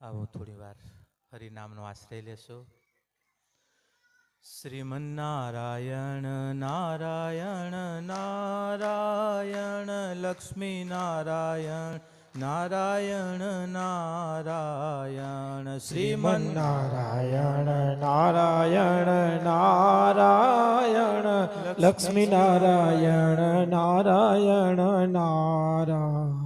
આવો થોડી વાર હરિનામનો આશ્રય લેશો. શ્રીમન્નારાયણ નારાયણ નારાયણ લક્ષ્મી નારાયણ નારાયણ નારાયણ શ્રીમન્નારાયણ નારાયણ નારાયણ લક્ષ્મી નારાયણ નારાયણ નારાયણ.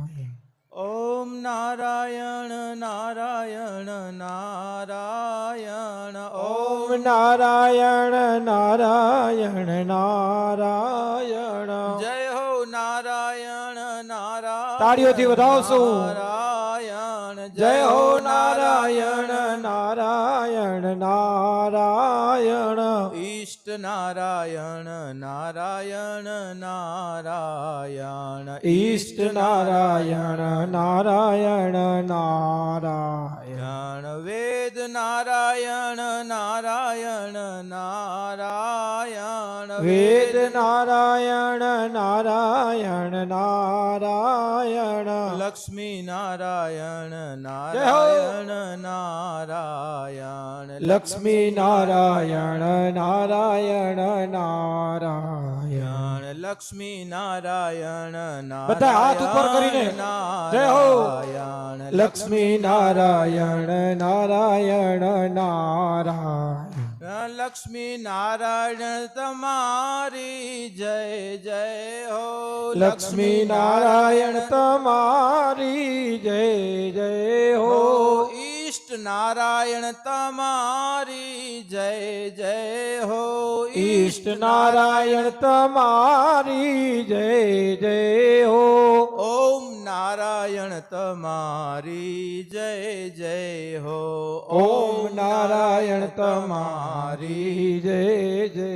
ઓમ નારાયણ નારાયણ નારાયણ ઓમ નારાયણ નારાયણ નારાયણ. જય હો નારાયણ નારાયણ. તાળીઓથી વધાવશું. નારાયણ જય હો નારાયણ નારાયણ નારાયણ. ઈષ્ટ નારાયણ નારાયણ નારાયણ ઈષ્ટ નારાયણ નારાયણ નારાયણ. વેદ નારાયણ નારાયણ નારાયણ વેદ નારાયણ નારાયણ નારાયણ. લક્ષ્મી નારાયણ નારાયણ નારાયણ લક્ષ્મી નારાયણ નારાયણ નારાયણ. લક્ષ્મી નારાયણ બધા હાથ ઉપર કરીને જય હો. નારાયણ લક્ષ્મી નારાયણ નારાયણ નારાયણ. લક્ષ્મી નારાયણ તમારી જય જય હો. લક્ષ્મી નારાયણ તમારી જય જય હો. ઈષ્ટ નારાયણ તમારી જય જય હો. ઈષ્ટ નારાયણ તમારી જય જય હો. ઓમ નારાયણ તમારી જય જય હો. ઓમ નારાયણ તમારી જય જય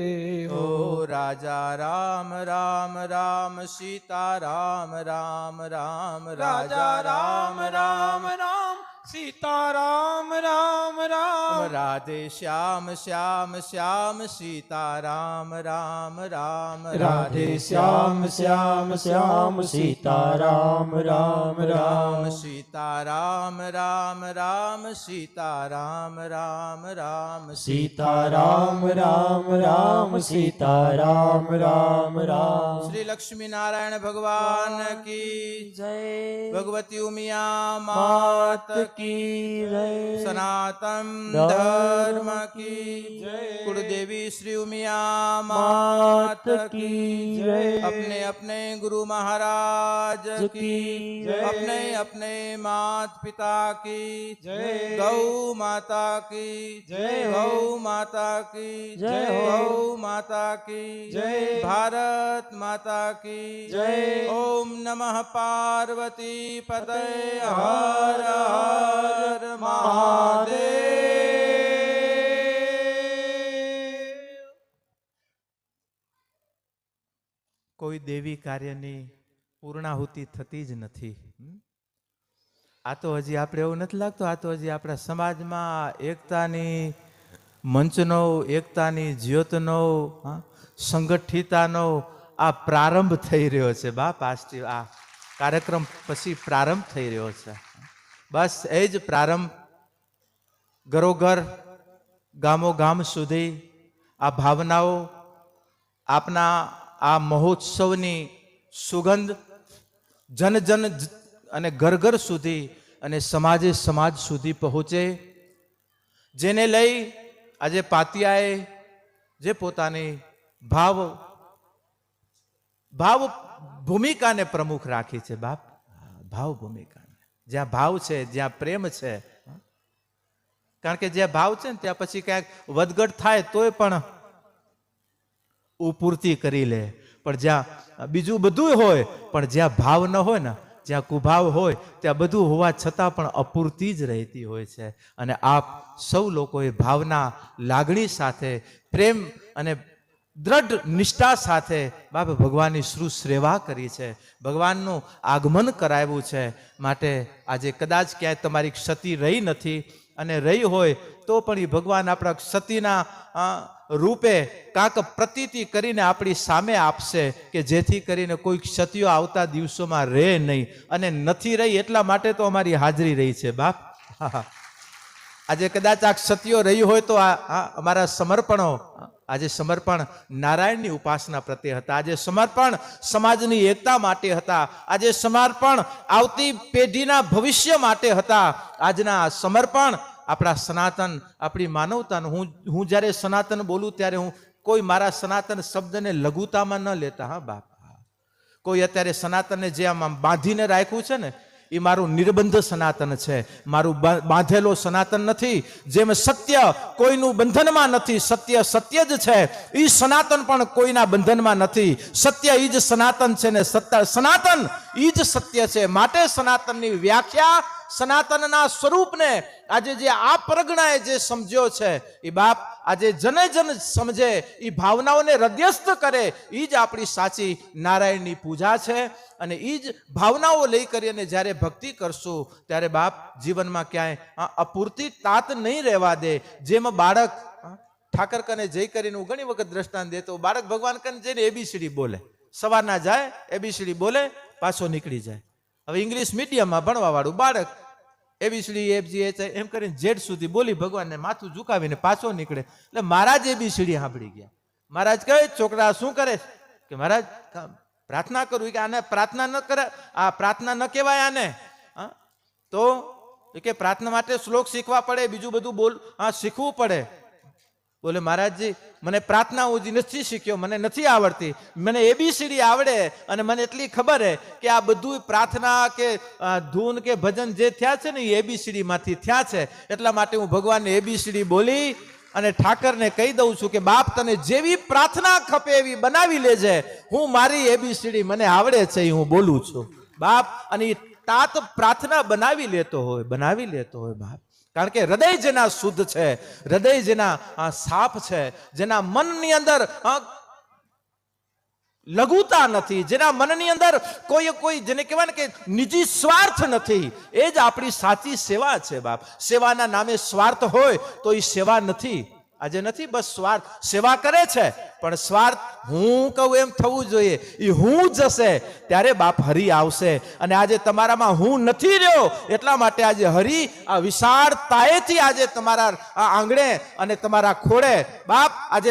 હો. રાજા રામ રામ રામ સીતા રામ રામ રામ રાજા રામ રામ રામ સીતા રામ રામ રામ. રાધે શ્યામ શ્યામ શ્યામ સીતા રામ રામ રામ રાધે શ્યામ શ્યામ શ્યામ સીતા રામ રામ રામ. સીતા રામ રામ રામ સીતા રામ રામ રામ સીતા રામ રામ રામ સીતા રામ રામ રામ. શ્રી લક્ષ્મી નારાયણ ભગવાન કી જય. ભગવતી ઉમિયા માત કી જય. સનાતન ધર્મ કી જય. कुलदेवी श्री उमिया मात की जय. अपने अपने गुरु महाराज की जय. अपने अपने मात पिता की जय. गौ माता की जय. गौ माता की जय. गौ माता की जय. भारत माता की जय. ओम नमः पार्वती पते हर हर महादेव. કોઈ દેવી કાર્યની પૂર્ણાહુતિ થતી જ નથી. આ તો હજી આપણે એવું નથી લાગતું, આ તો હજી આપણા સમાજમાં એકતાની મંચનો, એકતાની જ્યોતનો, સંગઠિતાનો આ પ્રારંભ થઈ રહ્યો છે બાપ. આજથી આ કાર્યક્રમ પછી પ્રારંભ થઈ રહ્યો છે. બસ એ જ પ્રારંભ ઘરોઘર ગામો ગામ સુધી આ ભાવનાઓ, આપના આ મહોત્સવની સુગંધ જન જન અને ઘર ઘર સુધી અને સમાજે સમાજ સુધી પહોંચે. જેને લઈ આજે પાતિયાએ જે પોતાની ભાવ ભૂમિકાને પ્રમુખ રાખી છે બાપ. ભાવ ભૂમિકાને, જ્યાં ભાવ છે, જ્યાં પ્રેમ છે. કારણ કે જ્યાં ભાવ છે ને ત્યાં પછી ક્યાંક વધઘટ થાય તોય પણ પૂર્તિ કરી લે. પણ જ્યાં બીજું બધું હોય પણ જ્યાં ભાવ ન હોય ને, જ્યાં કુભાવ હોય ત્યાં બધું હોવા છતાં પણ અપૂર્તિ જ રહેતી હોય છે. અને આપ સૌ લોકોએ ભાવના, લાગણી સાથે, પ્રેમ અને દ્રઢ નિષ્ઠા સાથે બાપ ભગવાનની સેવા કરી છે, ભગવાનનું આગમન કરાવ્યું છે. માટે આજે કદાચ ક્યાંય તમારી ક્ષતિ રહી નથી, અને રહી હોય તો પણ એ ભગવાન આપણા ક્ષતિના રૂપે કાંક પ્રતીતિ કરીને આપણી સામે આપશે કે જેથી કરીને કોઈ ક્ષતિઓ આવતા દિવસોમાં રહે નહીં. અને નથી રહી એટલા માટે તો અમારી હાજરી રહી છે બાપ. આજે કદાચ આ સત્યો રહ્યું હોય તો આ અમારા સમર્પણો, આજે સમર્પણ નારાયણની ઉપાસના પ્રત્યે હતા, આજે સમર્પણ સમાજની એકતા માટે હતા, આજે સમર્પણ આવતી પેઢીના ભવિષ્ય માટે હતા, આજના સમર્પણ આપણા સનાતન, આપણી માનવતાનું. હું જ્યારે સનાતન બોલું ત્યારે હું કોઈ મારા સનાતન શબ્દને લઘુતામાં ન લેતા. હા બાપ, કોઈ અત્યારે સનાતનને જે આમ બાંધીને રાખ્યું છે ને, એ મારું નિર્બંધ સનાતન છે, મારું બાંધેલો સનાતન નથી. જેમ સત્ય કોઈનું બંધનમાં નથી, સત્ય સત્ય જ છે, એ સનાતન પણ કોઈના બંધનમાં નથી. સત્ય ઈ જ સનાતન છે ને સનાતન ઈ જ સત્ય છે. માટે સનાતનની વ્યાખ્યા, સનાતનના સ્વરૂપને આજે જે આ પરગણાએ જે સમજ્યો છે એ બાપ આજે જને જન સમજે, એ ભાવનાઓને હૃદયસ્થ કરે, એ જ આપણી સાચી નારાયણની પૂજા છે. અને એ જ ભાવનાઓ લઈ કરીને જ્યારે ભક્તિ કરશું ત્યારે બાપ જીવનમાં ક્યાંય અપૂરતી તાત નહીં રહેવા દે. જેમ બાળક ઠાકર કને જઈ કરીને હું ઘણી વખત દ્રષ્ટાંત દેતો, બાળક ભગવાન કને જઈને એબીસીડી બોલે, સવારના જાય એબીસીડી બોલે, પાછો નીકળી જાય. હવે ઇંગ્લિશ મીડિયમમાં ભણવા વાળું બાળક એબીસીડી FGH એમ કરીને Z સુધી બોલી ભગવાનને માથું ઝુકાવીને પાછો નીકળે. એટલે મહારાજ એબીસીડી સાંભળી ગયા. મહારાજ કહે, છોકરા શું કરે? કે મહારાજ પ્રાર્થના કરું. કે આને પ્રાર્થના ન કરે, આ પ્રાર્થના ન કહેવાય આને. તો કે પ્રાર્થના માટે શ્લોક શીખવા પડે, બીજું બધું શીખવું પડે. બોલે મહારાજજી મને પ્રાર્થના હું નથી શીખ્યો, મને નથી આવડતી, મને એબીસીડી આવડે અને મને એટલી ખબર છે કે આ બધું પ્રાર્થના કે ધૂન કે ભજન જે થયા છે ને એ એબીસીડી માંથી થયા છે. એટલા માટે હું ભગવાનને એબીસીડી બોલી અને ઠાકરને કહી દઉં છું કે બાપ તને જેવી પ્રાર્થના ખપે એવી બનાવી લેજે, હું મારી એબીસીડી મને આવડે છે એ હું બોલું છું બાપ. અને એ તાત પ્રાર્થના બનાવી લેતો હોય બાપ. કારણ કે હૃદય જેના શુદ્ધ છે, હૃદય જેના સાફ છે, જેના મનની અંદર લઘુતા નથી, જેના મનની અંદર કોઈ જેને કહેવાય ને કે નિજી સ્વાર્થ નથી, એ જ આપણી સાચી સેવા છે બાપ. સેવાના નામે સ્વાર્થ હોય તો એ સેવા નથી. આજે નથી બસ સ્વાર્થ, સેવા કરે છે પણ સ્વાર્થ હું કહું એમ થવું જોઈએ. એ હું જશે ત્યારે બાપ હરિ આવશે. અને આજે તમારામાં હું નથી રહ્યો એટલા માટે આજે હરિ આ વિશાળતાએથી આજે તમારા આંગણે અને તમારા ખોળે બાપ, આજે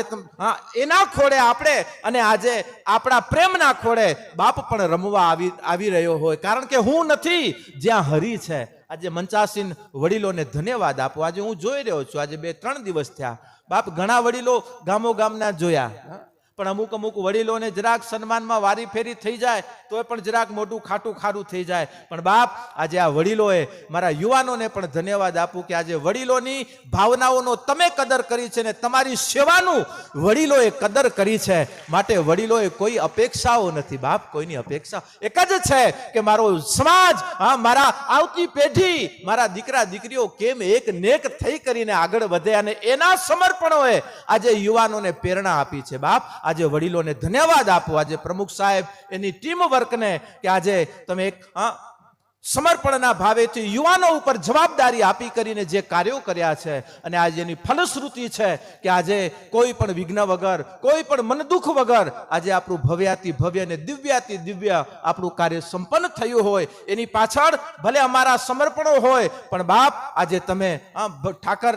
એના ખોળે આપણે અને આજે આપણા પ્રેમના ખોળે બાપ પણ રમવા આવી રહ્યો હોય. કારણ કે હું નથી જ્યાં હરિ છે. આજે મંચાસીન વડીલોને ધન્યવાદ આપો. આજે હું જોઈ રહ્યો છું, આજે 2-3 દિવસ થયા બાપ, ઘણા વડીલો ગામો ગામના જોયા, પણ અમુક વડીલોને જરાક સન્માનમાં વારી ફેરી થઈ જાય તો પણ જરાક મોટું ખારું થઈ જાય. પણ બાપ આજે આ વડીલોએ, મારા યુવાનોને પણ ધન્યવાદ આપું કે આજે વડીલોની ભાવનાઓનો તમે કદર કરી છે ને તમારી સેવાનું વડીલોએ કદર કરી છે. માટે વડીલોએ કોઈ અપેક્ષાઓ નથી બાપ, કોઈની અપેક્ષા એક જ છે કે મારો સમાજ, મારા આવતી પેઢી, મારા દીકરા દીકરીઓ કેમ એક નેક થઈ કરીને આગળ વધે. અને એના સમર્પણોએ આજે યુવાનોને પ્રેરણા આપી છે બાપ. આજે વડીલોને ધન્યવાદ આપો. આજે પ્રમુખ સાહેબ એની ટીમ વર્કને કે આજે તમે એક સમર્પણના ભાવેથી યુવાનો ઉપર જવાબદારી આપી કરીને જે કાર્યો કર્યા છે અને આજે એની ફલશ્રુતિ છે કે આજે કોઈ પણ વિઘ્ન વગર, કોઈ પણ મનદુખ વગર આજે આપણું ભવ્યાતિ ભવ્ય અને દિવ્યાતિ દિવ્ય આપણું કાર્ય સંપન્ન થયું હોય. એની પાછળ ભલે અમારા સમર્પણો હોય પણ બાપ આજે તમે ઠાકર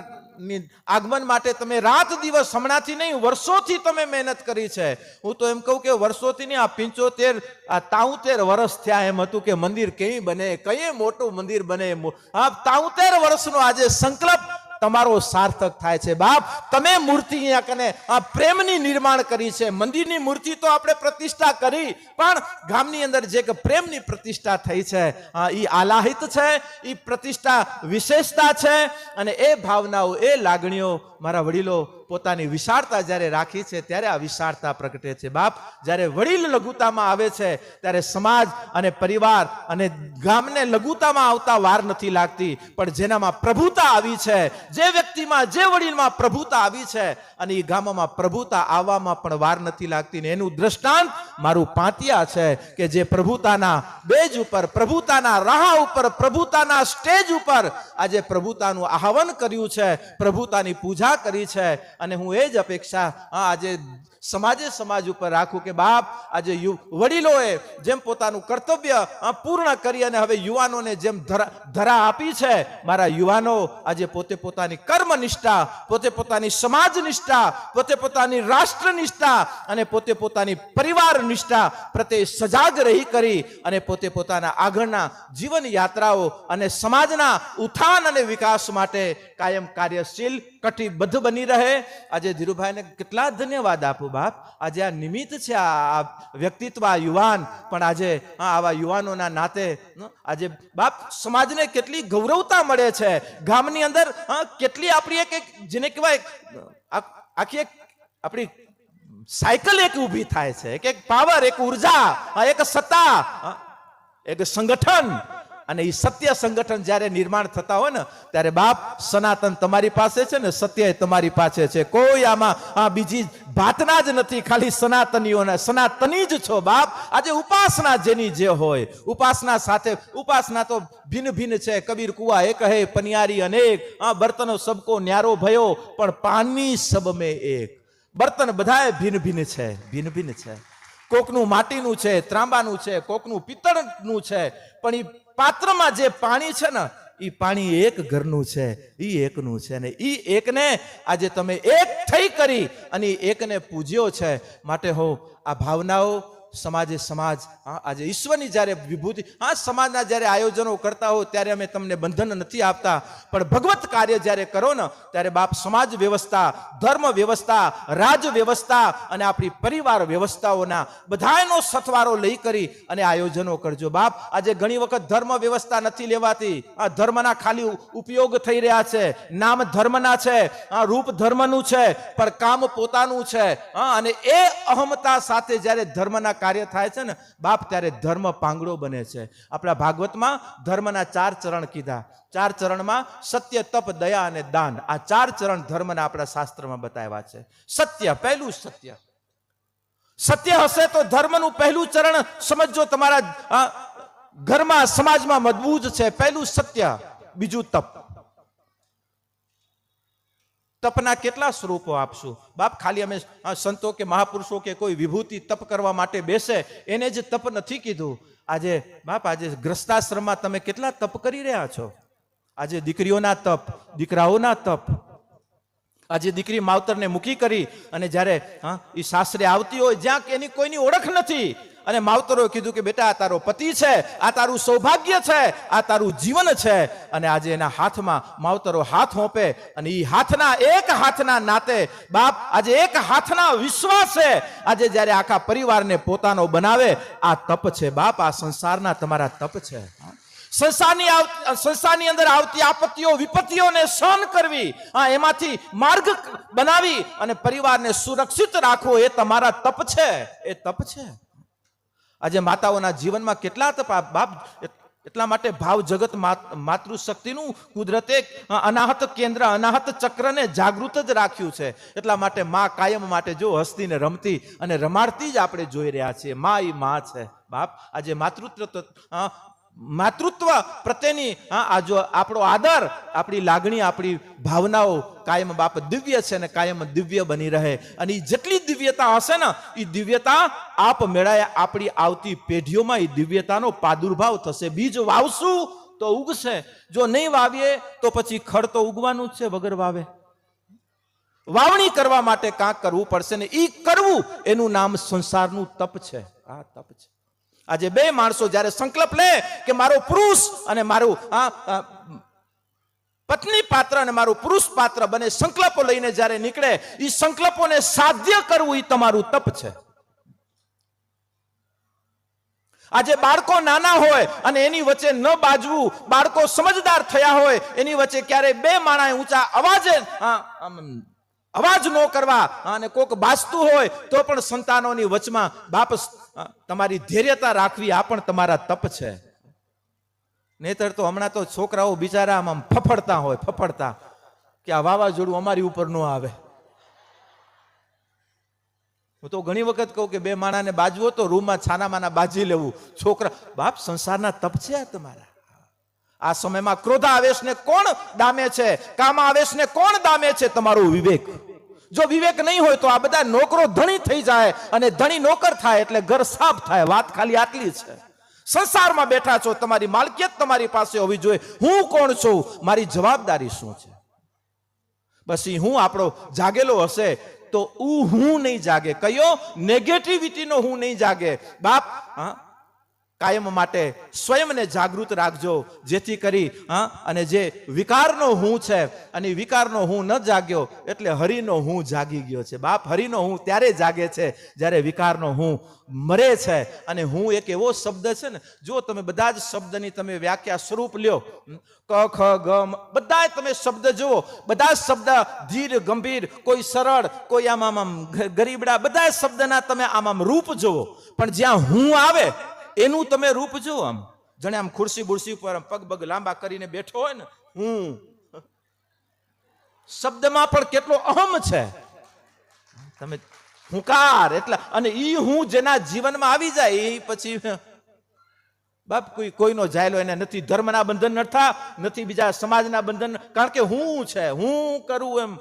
આગમન માટે તમે રાત દિવસ, હમણાંથી નહીં વર્ષોથી તમે મહેનત કરી છે. હું તો એમ કહું કે વર્ષોથી નહીં, આ 73 વર્ષ થયા એમ હતું કે મંદિર કેવી બને, કઈ મોટું મંદિર બને. 73 વર્ષનો આજે સંકલ્પ તમારો સાર્થક થાય છે બાપ. તમે મૂર્તિ અહીંયા કને આ પ્રેમની નિર્માણ કરી છે. મંદિરની મૂર્તિ તો આપણે પ્રતિષ્ઠા કરી, પણ ગામની અંદર જે પ્રેમની પ્રતિષ્ઠા થઈ છે એ આલાહિત છે, એ પ્રતિષ્ઠા વિશેષતા છે. અને એ ભાવનાઓ, એ લાગણીઓ મારા વડીલો પોતાની વિશાળતા જ્યારે રાખી છે ત્યારે આ વિશાળતા પ્રગટે છે બાપ. જ્યારે વડીલ લઘુતામાં આવે છે ત્યારે સમાજ અને પરિવાર અને ગામને લઘુતામાં આવતા વાર નથી લાગતી. પણ જેનામાં પ્રભુતા આવી છે, જે વ્યક્તિમાં, જે વડીલમાં પ્રભુતા આવી છે અને એ ગામમાં પ્રભુતા આવવામાં પણ વાર નથી લાગતી. ને એનું દ્રષ્ટાંત મારું પાંતિયા છે કે જે પ્રભુતાના બેજ ઉપર, પ્રભુતાના રાહ ઉપર, પ્રભુતાના સ્ટેજ ઉપર આજે પ્રભુતાનું આહવાન કર્યું છે, પ્રભુતાની પૂજા પ્રેરણા કરી છે. અને હું એ જ અપેક્ષા આજે સમાજ ઉપર રાખું કે બાપ આજે વડીલોએ જેમ પોતાનું કર્તવ્ય પૂર્ણ કરી અને હવે યુવાનોને જેમ ધરા આપી છે, મારા યુવાનો આજે પોતે પોતાની કર્મનિષ્ઠા, પોતે પોતાની સમાજ નિષ્ઠા, પોતે પોતાની રાષ્ટ્ર નિષ્ઠા અને પોતે પોતાની પરિવાર નિષ્ઠા પ્રત્યે સજાગ રહી કરી અને પોતે પોતાના આગળના જીવન યાત્રાઓ અને સમાજના ઉત્થાન અને વિકાસ માટે કાયમ કાર્યશીલ કટિબદ્ધ બની રહે. આજે ધીરુભાઈને કેટલા ધન્યવાદ આપું બાપ. આજે આ નિમિત્ત છે, આ વ્યક્તિત્વ, આ યુવાન પણ આજે આવા યુવાનોના નાતે આજે બાપ સમાજને કેટલી ગૌરવતા મળે છે. ગામની અંદર કેટલી આપણી એક જેને કહેવાય આખી એક આપણી સાયકલ એક ઊભી થાય છે. એક પાવર, એક ઉર્જા, એક સત્તા, એક સંગઠન. અને એ સત્ય સંગઠન જ્યારે નિર્માણ થતા હોય ને ત્યારે બાપ સનાતન તમારી પાસે છે ને સત્ય તમારી પાસે છે. કોઈ આમાં બીજી ભાતના જ નથી, ખાલી સનાતનીઓના સનાતની જ છો બાપ. આજે ઉપાસના જેની જે હોય, ઉપાસના સાથે ઉપાસના તો ભિન્ન ભિન્ન છે. કબીર કુવા એક હે પનિયારી અનેક, બર્તનો સબકો ન્યારો ભયો પણ પાની સબ મેં એક. બર્તન બધાએ ભિન્ન ભિન્ન છે, ભિન્ન ભિન્ન છે. કોકનું માટીનું છે, ત્રાંબાનું છે, કોકનું પિત્તળનું છે, પણ એ પાત્રમાં જે પાણી છે ને એ પાણી એક ઘરનું છે, એ એકનું છે. ને એ એકને આજે તમે એક થઈ કરી અને એકને પૂજ્યો છે. માટે હો આ ભાવનાઓ સમાજ આજે ઈશ્વરની જ્યારે વિભૂતિ સમાજના જ્યારે આયોજનો કરતા હો ત્યારે અમે તમને બંધન નથી આપતા, પણ ભગવત કાર્ય જ્યારે કરો ને ત્યારે બાપ સમાજ વ્યવસ્થા, ધર્મ વ્યવસ્થા, રાજ વ્યવસ્થા અને આપણી પરિવાર વ્યવસ્થાઓના બધાનો સથવારો લઈ કરી અને આયોજનો કરજો બાપ. આજે ઘણી વખત ધર્મ વ્યવસ્થા નથી લેવાતી, આ ધર્મના ખાલી ઉપયોગ થઈ રહ્યા છે. નામ ધર્મના છે, રૂપ ધર્મનું છે, પણ કામ પોતાનું છે. અને એ અહમતા સાથે જ્યારે ધર્મના કાર્ય થાય છે ને બાપ ત્યારે ધર્મ પાંગડો બને છે. આપણા ભાગવતમાં ધર્મના 4 ચરણ કીધા. 4 ચરણમાં સત્ય, તપ, દયા અને દાન, આ 4 ચરણ ધર્મના આપણા શાસ્ત્રમાં બતાવ્યા છે. સત્ય, પહેલું સત્ય. સત્ય હશે તો ધર્મનું પહેલું ચરણ સમજો તમારા ઘરમાં, સમાજમાં મજબૂત છે. પહેલું સત્ય, બીજું તપ. તપના કેટલા સ્વરૂપો આપશું બાપ? ખાલી અમે સંતો કે મહાપુરુષો કે કોઈ વિભૂતિ તપ કરવા માટે બેસે એને જ તપ નથી કીધું. આજે બાપ આજે ગ્રસ્તાશ્રમમાં તમે કેટલા તપ કરી રહ્યા છો? આજે દીકરીઓના તપ, દીકરાઓના તપ. આજે દીકરી માવતરને મૂકી કરી અને જ્યારે એ સાસરે આવતી હોય જ્યાં એની કોઈની ઓળખ નથી અને માવતરોએ કીધું કે બેટા આ તારો પતિ છે, આ તારું સૌભાગ્ય છે, આ તારું જીવન છે. અને આજે એના હાથમાં માવતરો હાથ હોપે અને એ હાથના એક હાથના નાતે બાપ આજે એક હાથના વિશ્વાસે આજે જ્યારે આખા પરિવારને પોતાનો બનાવે, આ તપ છે બાપ. આ સંસારના તમારા તપ છે. સંસારની અંદર આવતી આપત્તિઓ, વિપત્તિઓને સહન કરવી, એમાંથી માર્ગ બનાવી અને પરિવારને સુરક્ષિત રાખવો, એ તમારા તપ છે, એ તપ છે. આજે માતાઓના જીવનમાં કેટલા તપ બાપ. એટલા માટે ભાવ જગત માતૃશક્તિનું કુદરતે અનાહત કેન્દ્ર, અનાહત ચક્રને જાગૃત જ રાખ્યું છે. એટલા માટે માં કાયમ માટે જો હસતી ને રમતી અને રમાડતી જ આપણે જોઈ રહ્યા છીએ. માં એ માં છે બાપ. આજે માતૃત્વ પ્રત્યેની જો આપણો આદર, આપણી લાગણી, આપણી ભાવનાઓ કાયમ બાપ દિવ્ય છે ને કાયમ દિવ્ય બની રહે. અને જેટલી દિવ્યતા હશે ને એ દિવ્યતા આપ મેળાએ આપણી આવતી પેઢીઓમાં એ દિવ્યતાનો પ્રાદુર્ભાવ થશે. બીજ વાવશું તો ઉગશે, જો નહીં વાવીએ તો પછી ખડ તો ઉગવાનું જ છે વગર વાવે. વાવણી કરવા માટે કાંક કરવું પડશે ને એ કરવું એનું નામ સંસારનું તપ છે. આ તપ છે. આજે બે માણસો જ્યારે સંકલ્પ લે કે મારો પુરુષ અને મારું પત્ની પાત્ર અને મારું પુરુષ પાત્ર બને સંકલ્પો લઈને જ્યારે નીકળે, એ સંકલ્પોને સાધ્ય કરવું એ તમારું તપ છે. આજે બાળકો નાના હોય અને એની વચ્ચે ન બાજવું, બાળકો સમજદાર થયા હોય એની વચ્ચે ક્યારે બે માણસ ઊંચા અવાજે અવાજ ન કરવા અને કોક બાજતું હોય તો પણ સંતાનોની વચમાં બાપ તમારી ધૈર્યતા રાખવી, આ પણ તમારા તપ છે. નહીતર તો હમણાં તો છોકરાઓ બિચારા આમ ફફડતા હોય, ફફડતા કે આ વાવાઝોડું અમારી ઉપર ન આવે. હું તો ઘણી વખત કહું કે બે માણાને બાજવો તો રૂમમાં છાનામાના બાજી લેવું. છોકરા બાપ સંસારના તપ છે આ તમારા. આ સમયમાં ક્રોધાવેશને કોણ દામે છે, કામાવેશને કોણ દામે છે? તમારું વિવેક. જો વિવેક નહીં હોય તો આ બધા નોકરો ધણી થઈ જાય અને ધણી નોકર થાય એટલે ઘર સાફ થાય. વાત ખાલી આટલી છે. સંસારમાં બેઠા છો, તમારી માલકિયત તમારી પાસે હોવી જોઈએ. હું કોણ છું, મારી જવાબદારી શું છે? બસ એ હું આપણો જાગેલો હશે તો હું નહીં જાગે. કયો? નેગેટિવિટીનો હું નહીં જાગે. બાપ, કાયમ માટે સ્વયંને જાગૃત રાખજો, જેથી કરી અને જે વિકારનો હું છે અને વિકારનો હું ન જાગ્યો એટલે હરિનો હું જાગી ગયો છે. બાપ, હરિનો હું ત્યારે જાગે છે જ્યારે વિકારનો હું મરે છે. અને હું એક એવો શબ્દ છે ને, જો તમે બધા જ શબ્દની તમે વ્યાખ્યા સ્વરૂપ લ્યો, ક ખ ગ બધા તમે શબ્દ જુઓ, બધા શબ્દ ધીર ગંભીર, કોઈ સરળ, કોઈ આમ ગરીબડા, બધા શબ્દના તમે આમ રૂપ જુઓ. પણ જ્યાં હું આવે એનું તમે રૂપ જુઓ. આમ જાણે આમ ખુરશી બુરશી ઉપર પગ બગ લાંબા કરીને બેઠો હોય ને, હું શબ્દમાં પણ કેટલો અહમ છે. તમે હુંકાર એટલે, અને ઈ હું જેના જીવનમાં આવી જાય એ પછી બાપ કોઈનો જાયલો એને નથી ધર્મના બંધન નડતા, નથી બીજા સમાજના બંધન, કારણ કે હું છે. હું કરું એમ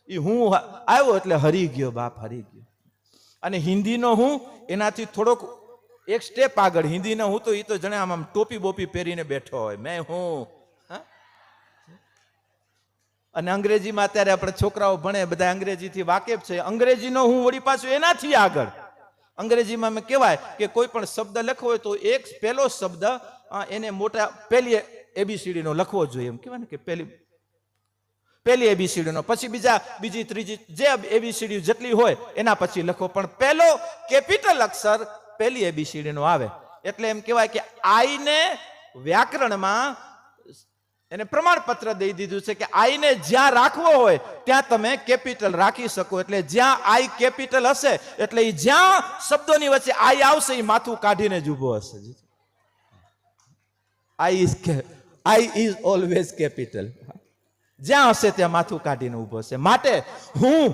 એ હું આવ્યો એટલે હરી ગયો. બાપ, હરી ગયો. અને હિન્દીનો હું એનાથી થોડોક એક સ્ટેપ આગળ. હિન્દીનો હું તો એ તો જણે આમ ટોપી બોપી પહેરીને બેઠો હોય, મેં હું. અને અંગ્રેજીમાં અત્યારે આપણે છોકરાઓ ભણે બધા અંગ્રેજીથી વાકેફ છે. અંગ્રેજીનો હું વળી પાછું એનાથી આગળ. અંગ્રેજીમાં મેં કહેવાય કે કોઈ પણ શબ્દ લખવો હોય તો એક પહેલો શબ્દ એને મોટા પહેલી ABCD નો લખવો જોઈએ. એમ કહેવાય ને કે પહેલી ABCD નો, પછી બીજી ત્રીજી જે ABCD જેટલી હોય એના પછી લખો, પણ પહેલો કેપિટલ અક્ષર પહેલી ABCD નો આવે. એટલે એમ કહેવાય કે આઈ ને વ્યાકરણમાં એને પ્રમાણપત્ર દઈ દીધું છે કે આઈને જ્યાં રાખવો હોય ત્યાં તમે કેપિટલ રાખી શકો. એટલે જ્યાં આઈ કેપિટલ હશે એટલે જ્યાં શબ્દોની વચ્ચે આઈ આવશે એ માથું કાઢીને જ ઉભો હશે. આઈ ઇઝ ઓલવેઝ કેપિટલ. જ્યાં હશે ત્યાં માથું કાઢીને ઉભો હશે. માટે હું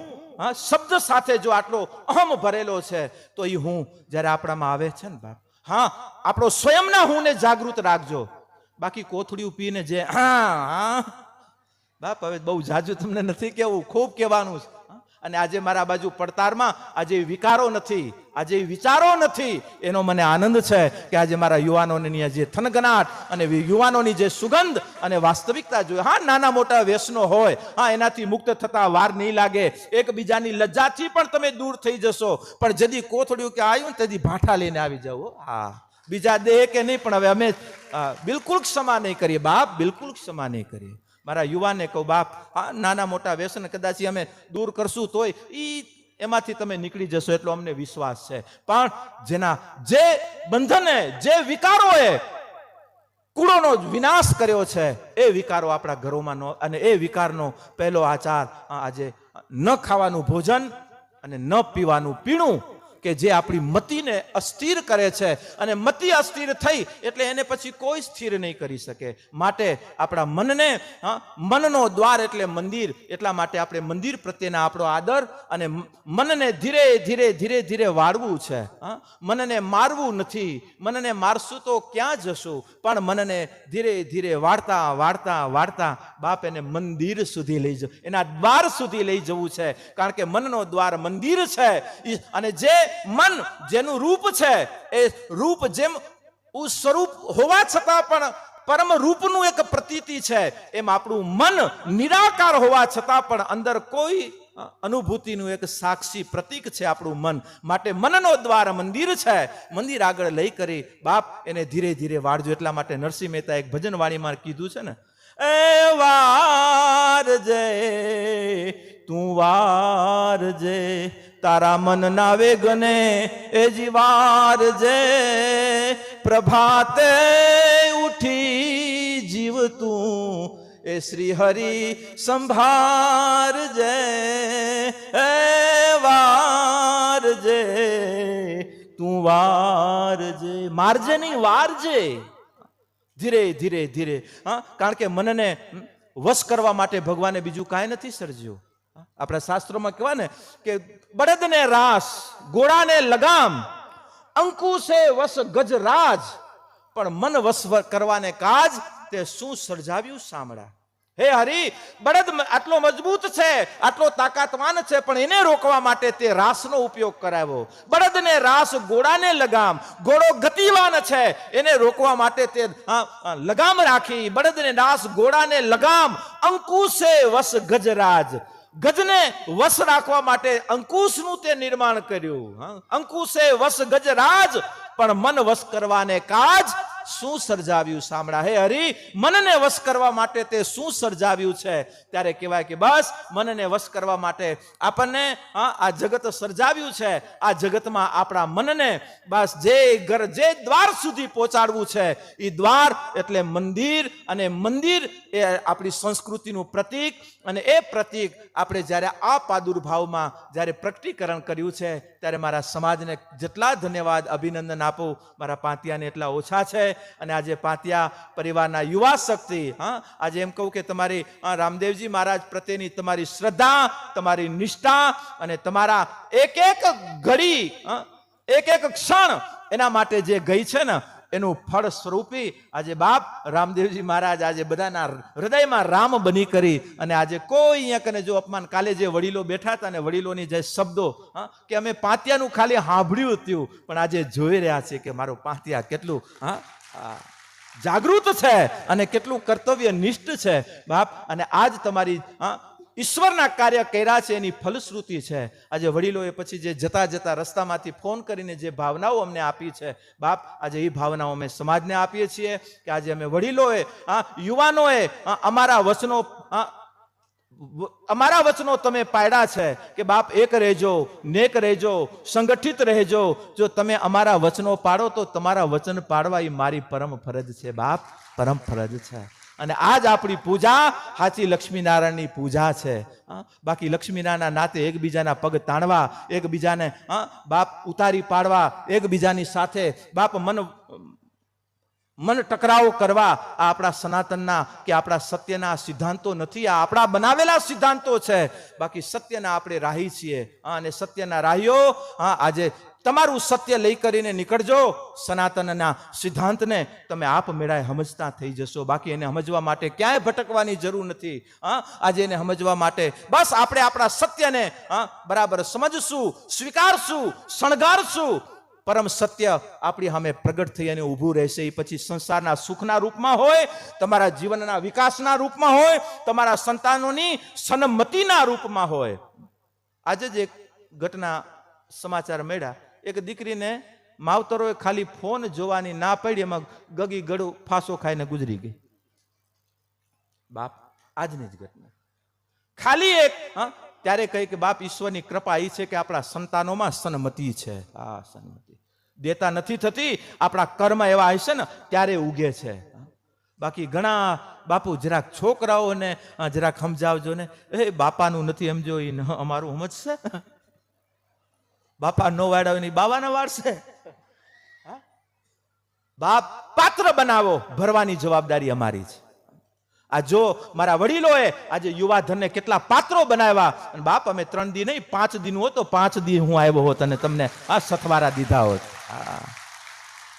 શબ્દ સાથે જો આટલો અહમ ભરેલો છે તો એ હું જ્યારે આપણામાં આવે છે ને બાપ, આપણો સ્વયંના હું ને જાગૃત રાખજો. બાકી કોથળિયું પીને જે બાપ, હવે બહુ જાજુ તમને નથી કેવું, ખૂબ કહેવાનું છે. અને આજે મારા બાજુ પડતારમાં આજે વિકારો નથી, આજે વિચારો નથી, એનો મને આનંદ છે કે આજે મારા યુવાનોની જે થનગનાટ અને યુવાનોની જે સુગંધ અને વાસ્તવિકતા જોઈએ. નાના મોટા વ્યસનો હોય, એનાથી મુક્ત થતા વાર નહીં લાગે. એકબીજાની લજ્જાથી પણ તમે દૂર થઈ જશો. પણ જદી કોથળિયું કે આવ્યું ને તેથી ભાઠા લઈને આવી જાવ. બીજા દેહ કે નહીં, પણ હવે અમે બિલકુલ ક્ષમા નહીં કરીએ બાપ, બિલકુલ ક્ષમા નહીં કરીએ. મારા યુવાને કહું બાપ, નાના મોટા વ્યસન કદાચ અમે દૂર કરશું તોય એમાંથી તમે નીકળી જશો એટલો અમને વિશ્વાસ છે. પણ જેના જે બંધને, જે વિકારોએ કુળોનો વિનાશ કર્યો છે એ વિકારો આપણા ઘરોમાં નો, અને એ વિકારનો પહેલો આચાર આજે ન ખાવાનું ભોજન અને ન પીવાનું પીણું, કે જે આપણી મતિને અસ્થિર કરે છે. અને મતિ અસ્થિર થઈ એટલે એને પછી કોઈ સ્થિર નહીં કરી શકે. માટે આપણા મનને, મનનો દ્વાર એટલે મંદિર, એટલા માટે આપણે મંદિર પ્રત્યેના આપણો આદર અને મનને ધીરે ધીરે ધીરે ધીરે વાળવું છે. મનને મારવું નથી. મનને મારશું તો ક્યાં જશું, પણ મનને ધીરે ધીરે વાળતા વાળતા વાળતા બાપ એને મંદિર સુધી લઈ જવું, એના દ્વાર સુધી લઈ જવું છે. કારણ કે મનનો દ્વાર મંદિર છે. અને જે મન જેનું રૂપ છે એ રૂપ જેમ સ્વરૂપ હોવા છતાં પણ પરમ રૂપનું એક પ્રતીતિ છે, એમ આપણું મન નિરાકાર હોવા છતાં પણ અંદર કોઈ અનુભૂતિનું એક સાક્ષી પ્રતીક છે આપણું મન. માટે મનનો દ્વાર મંદિર છે. મંદિર આગળ લઈ કરી બાપ એને ધીરે ધીરે વાળજો. એટલા માટે નરસિંહ મહેતા એક ભજન વાણીમાં કીધું છે ને, એ વારજે તું વારજે તારા મન ના વેગને એ જીવારજે, પ્રભાતે ઉઠી જીવ તું એ શ્રી હરિ સંભારજે, એ વારજે તું વારજે. મારજે નહીં, વારજે. ધીરે ધીરે ધીરે. કારણ કે મનને વશ કરવા માટે ભગવાને બીજું કાંઈ નથી સર્જ્યું. આપણા શાસ્ત્રોમાં કહેવાય ને કે બળદને રાસ, ઘોડાને લગામ, અંકુશે વશ ગજરાજ, પણ મન વશ કરવાને કાજ તે શું સર્જાવ્યું શામળા. હે હરી, બળદ આટલો મજબૂત છે, આટલો તાકાતવાન છે, પણ એને રોકવા માટે તે રાસનો ઉપયોગ કરાવ્યો. બળદને રાસ, ઘોડાને લગામ. ઘોડો ગતિવાન છે, એને રોકવા માટે તે લગામ રાખી. બળદને રાસ, ઘોડાને લગામ. અંકુશે વસ ગજરાજ. ગજને વશ રાખવા માટે અંકુશનું તે નિર્માણ કર્યું. અંકુશે વશ ગજરાજ, પણ મન વશ કરવાને કાજ શું સર્જાવ્યું શામળા. હે હરી, મનને વશ કરવા માટે તે શું સર્જાવ્યું છે. ત્યારે કહેવાય કે બસ મનને વશ કરવા માટે આપણને આ જગત સર્જાવ્યું છે. આ જગતમાં આપણા મનને બસ જે દ્વાર સુધી પહોંચાડવું છે, એ દ્વાર એટલે મંદિર, અને મંદિર એ આપણી સંસ્કૃતિનું પ્રતીક. અને એ પ્રતીક આપણે જ્યારે આ પ્રાદુર્ભાવમાં જ્યારે પ્રકટીકરણ કર્યું છે, ત્યારે મારા સમાજને જેટલા ધન્યવાદ, અભિનંદન આપું, મારા પાંતિયાને એટલા ઓછા છે. અને આજે પાંતિયા પરિવારના યુવા શક્તિ, આજે એમ કહું કે તમારી રામદેવજી મહારાજ પ્રત્યેની તમારી શ્રદ્ધા, તમારી નિષ્ઠા, અને તમારા એક એક ઘડી, એક એક ક્ષણ એના માટે જે ગઈ છે ને, એનું ફળ સ્વરૂપી આજે બાપ રામદેવજી મહારાજ આજે બધાના હૃદયમાં રામ બની કરી. અને આજે કોઈ અહીંયા કને જો અપમાન, કાલે જે વડીલો બેઠા હતા ને, વડીલોની જે શબ્દો કે અમે પાંતિયાનું ખાલી સાંભળ્યું હતું, પણ આજે જોઈ રહ્યા છે કે મારું પાંતિયા કેટલું જાગૃત છે અને કેટલું કર્તવ્ય નિષ્ઠ છે બાપ. અને આજ તમારી ઈશ્વરના કાર્ય કર્યા છે, એની ફલશ્રુતિ છે. આજે વડીલોએ પછી જે જતા જતા રસ્તામાંથી ફોન કરીને જે ભાવનાઓ અમને આપી છે બાપ, આજે એ ભાવનાઓ અમે સમાજને આપીએ છીએ કે આજે અમે વડીલોએ, યુવાનોએ અમારા વચનો તમે પાડ્યા છે કે બાપ એક રહેજો, નેક રહેજો, સંગઠિત રહેજો. જો તમે અમારા વચનો પાડો તો તમારા વચન પાડવા એ મારી પરમ ફરજ છે બાપ, પરમ ફરજ છે. અને આજ આપણી પૂજા સાચી લક્ષ્મીનારાયણની પૂજા છે. બાકી લક્ષ્મીનારાયણના નાતે એકબીજાના પગ તાણવા, એકબીજાને બાપ ઉતારી પાડવા, એકબીજાની સાથે બાપ મન ટકરાવો કરવા, આ આપણા સનાતનના કે આપણા સત્યના સિદ્ધાંતો નથી. આ આપણા બનાવેલા સિદ્ધાંતો છે. બાકી સત્યના આપણે રાહી છીએ. અને સત્યના રાહીઓ, આજે તમારું સત્ય લઈ કરીને નીકળજો. સનાતનના સિદ્ધાંતને તમે આપ મેળાએ સમજતા થઈ જશો. બાકી એને સમજવા માટે ક્યાંય ભટકવાની જરૂર નથી. આજે એને સમજવા માટે બસ આપણે આપણા સત્યને બરાબર સમજશું, સ્વીકારશું, શણગારશું. પરમ સત્ય આપણી સામે પ્રગટ થઈ અને ઊભું રહેશે. એ પછી સંસારના સુખના રૂપમાં હોય, તમારા જીવનના વિકાસના રૂપમાં હોય, તમારા સંતાનોની સન્મતિના રૂપમાં હોય. આજે જ એક ઘટના સમાચાર મળ્યા. એક દીકરીને માવતરોએ ખાલી ફોન જોવાની ના પાડી, એમાં ગગી ગળું ફાંસો ખાઈને ગુજરી ગઈ બાપ. આજની જ ઘટના. ખાલી એક ત્યારે કહી કે બાપ ઈશ્વરની કૃપા એ છે કે આપણા સંતાનોમાં સન્મતિ છે. સન્મતિ દેતા નથી થતી, આપણા કર્મ એવા હશે ને ત્યારે ઉગે છે. બાકી ઘણા બાપુ જરાક છોકરાઓને જરાક સમજાવજો ને, એ બાપાનું નથી સમજો, એ અમારું સમજશે. બાપા નો વાળા ની બાવાના વાળશે. બાપ પાત્ર બનાવો, ભરવાની જવાબદારી અમારી છે. આ જો મારા વડીલોએ આજે યુવાધનને કેટલા પાત્રો બનાવ્યા. અને બાપ અમે 3 દી નહીં 5 દિન હોત તો 5 દી હું આવ્યો હોત અને તમને આ સથવારા દીધા હોત.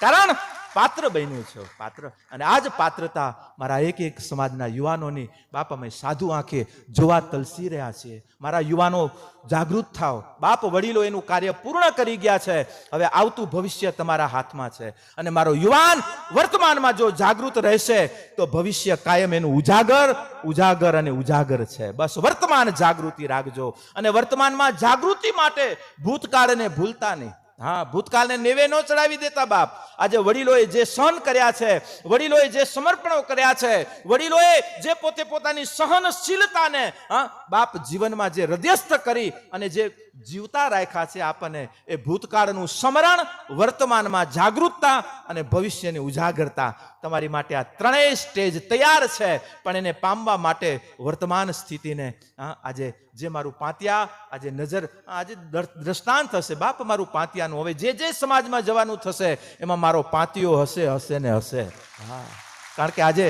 કારણ પાત્ર બન્યું છે, પાત્ર. અને આજ પાત્રતા મારા એક એક સમાજના યુવાનોની બાપ અમે સાધુ આંખે જોવા તલસી રહ્યા છીએ. મારા યુવાનો જાગૃત થાવ બાપ. વડીલો એનું કાર્ય પૂર્ણ કરી ગયા છે. હવે આવતું ભવિષ્ય તમારા હાથમાં છે. અને મારો યુવાન વર્તમાનમાં જો જાગૃત રહેશે તો ભવિષ્ય કાયમ એનું ઉજાગર અને ઉજાગર છે. બસ વર્તમાન જાગૃતિ રાખજો. અને વર્તમાનમાં જાગૃતિ માટે ભૂતકાળને ભૂલતા નહીં. ભૂતકાળને નેવે ન ચડાવી દેતા બાપ. આજે વડીલોએ જે સહન કર્યા છે, વડીલોએ જે સમર્પણો કર્યા છે, વડીલોએ જે પોતે પોતાની સહનશીલતાને બાપ જીવનમાં જે હૃદયસ્થ કરી અને જે જીવતા રાખ્યા છે આપણને, એ ભૂતકાળનું સ્મરણ, વર્તમાનમાં જાગૃતતા અને ભવિષ્યની ઉજાગરતા. તમારી માટે આ 3 સ્ટેજ તૈયાર છે. પણ એને પામવા માટે વર્તમાન સ્થિતિને આજે જે મારું પાંતિયા આજે નજર આજે દ્રષ્ટાંત હશે બાપ મારું પાંતિયાનું. હવે જે સમાજમાં જવાનું થશે એમાં મારો પાંતિયો હશે ને હશે. કારણ કે આજે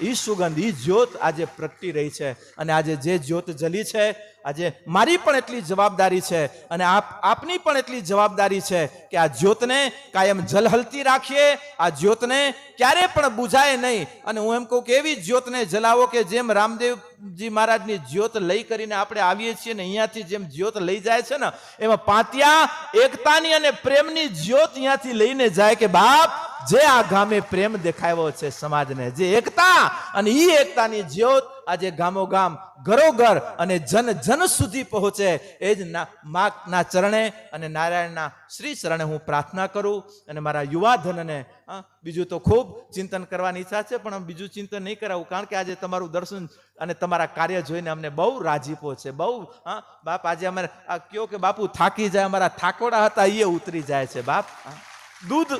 ઈ સુગંધ, ઈ જ્યોત આજે પ્રગટી રહી છે. અને આજે જે જ્યોત જલી છે, આજે મારી પણ એટલી જવાબદારી છે અને આપની પણ એટલી જવાબદારી છે કે આ જ્યોતને કાયમ જલહલતી રાખીએ, આ જ્યોતને ક્યારે પણ બુઝાય નહીં. અને હું એમ કહું કે એવી જ્યોતને જલાવો કે જેમ રામદેવજી મહારાજની જ્યોત લઈ કરીને આપણે આવીએ છીએ ને અહીંયાથી જેમ જ્યોત લઈ જાય છે ને, એમાં પાતિયા એકતાની અને પ્રેમની જ્યોત અહીંયાથી લઈને જાય કે બાપ જે આ ગામે પ્રેમ દેખાયો છે સમાજને, જે એકતા અને ઈ એકતાની જ્યોત આજે ગામો ગામ ઘરો ઘર અને જન જન સુધી પહોંચે, એ જ માના ચરણે અને નારાયણના શ્રી ચરણે હું પ્રાર્થના કરું. અને મારા યુવા ધનને બીજું તો ખૂબ ચિંતન કરવાની ઈચ્છા છે, પણ બીજું ચિંતન નહીં કરાવું, કારણ કે આજે તમારું દર્શન અને તમારા કાર્ય જોઈને અમને બહુ રાજીપો છે, બહુ. બાપ આજે અમારે આ કયો કે બાપુ થાકી જાય, અમારા થાકોડા હતા એ ઉતરી જાય છે બાપ. દૂધ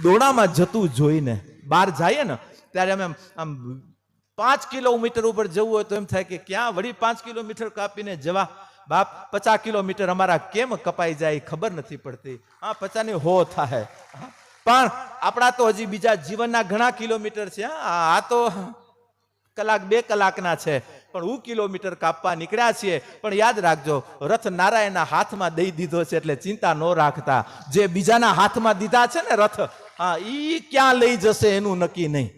દોડામાં જતું જોઈને બહાર જઈએ ને ત્યારે અમે આમ 5 કિલોમીટર ઉપર જવું હોય તો એમ થાય કે ક્યાં વળી 5 કિલોમીટર કાપીને જવા બાપ. 50 કિલોમીટર અમારા કેમ કપાઈ જાય ખબર નથી પડતી. 50 ની 100 થાય, પણ આપણા તો હજી બીજા જીવનના ઘણા કિલોમીટર છે. આ તો કલાક 2 કલાકના છે, પણ કિલોમીટર કાપવા નીકળ્યા છીએ. પણ યાદ રાખજો, રથ નારાયણના હાથમાં દઈ દીધો છે એટલે ચિંતા ન રાખતા. જે બીજાના હાથમાં દીધા છે ને રથ, ઈ ક્યાં લઈ જશે એનું નક્કી નહીં.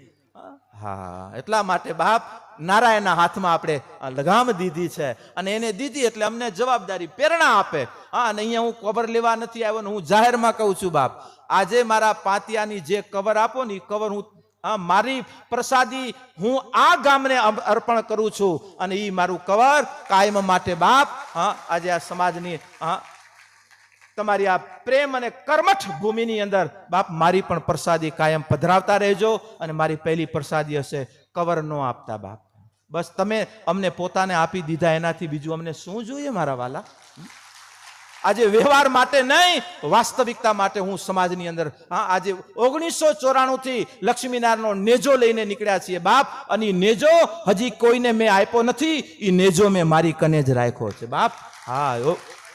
એટલા માટે બાપ નારાયણના હાથમાં આપણે લગામ દીધી છે અને એને દીધી એટલે અમને જવાબદારી પ્રેરણા આપે. અને અહીંયા હું કવર લેવા નથી આવ્યો ને હું જાહેરમાં કહું છું બાપ, આજે મારા પાતિયાની જે કવર આપો ને એ કવર હું મારી પ્રસાદી હું આ ગામને અર્પણ કરું છું. અને એ મારું કવર કાયમ માટે બાપ આજે આ સમાજની તમારી આ પ્રેમ અને કર્મઠ ભૂમિની અંદર બાપ મારી પણ પ્રસાદી કાયમ પધરાવતા રહેજો. અને મારી પહેલી પ્રસાદી હશે કવર નો આપતા બાપ. બસ તમે અમને પોતાને આપી દીધા, એનાથી બીજું અમને શું જોઈએ મારા વાલા. આજે વ્યવહાર માટે નહીં, વાસ્તવિકતા માટે હું સમાજની અંદર આજે 1994 થી લક્ષ્મીનારાયણનો નેજો લઈને નીકળ્યા છીએ બાપ. અને એ નેજો હજી કોઈને મેં આપ્યો નથી, એ નેજો મેં મારી કને જ રાખ્યો છે બાપ.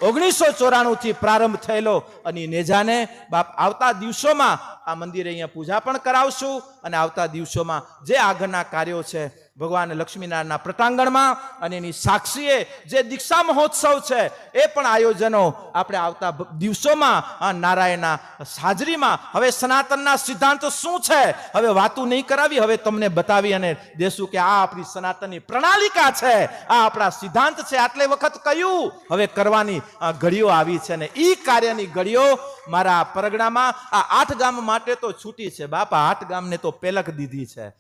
1994 થી પ્રારંભ થયેલો અને એ નેજાને બાપ આવતા દિવસોમાં આ મંદિરે અહીંયા પૂજા પણ કરાવશું. અને આવતા દિવસોમાં જે આગળના કાર્યો છે ભગવાન લક્ષ્મીનારાયણના પ્રટાંગણમાં અને એની સાક્ષીએ જે દીક્ષા મહોત્સવ છે એ પણ આયોજનો આપણે આવતા દિવસોમાં નારાયણના હાજરીમાં. હવે સનાતનના સિદ્ધાંતો શું છે હવે વાતું નહીં કરાવી, હવે તમને બતાવી અને દેશું કે આ આપણી સનાતનની પ્રણાલિકા છે, આ આપણા સિદ્ધાંત છે. આટલે વખત કહ્યું, હવે કરવાની ઘડીઓ આવી છે ને ઈ કાર્યની ઘડીઓ મારા પરગણામાં આ 8 ગામ માટે તો છૂટી છે બાપા. 8 ગામને તો પેલક દીધી છે.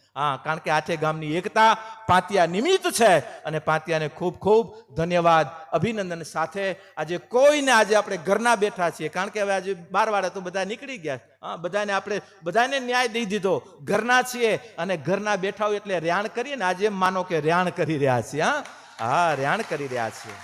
કારણ કે 8 ગામની એકતા પાતિયા નિમિત્ત છે. અને પાતિયાને ખૂબ ખૂબ ધન્યવાદ અભિનંદન સાથે આજે કોઈને આજે આપણે ઘરના બેઠા છીએ, કારણ કે હવે આજે 12 વાળા તો બધા નીકળી ગયા. બધાને આપણે બધાને ન્યાય દઈ દીધો, ઘરના છીએ અને ઘરના બેઠા હોય એટલે રેણ કરીએ ને. આજે એમ માનો કે રેણ કરી રહ્યા છીએ. રેણ કરી રહ્યા છીએ.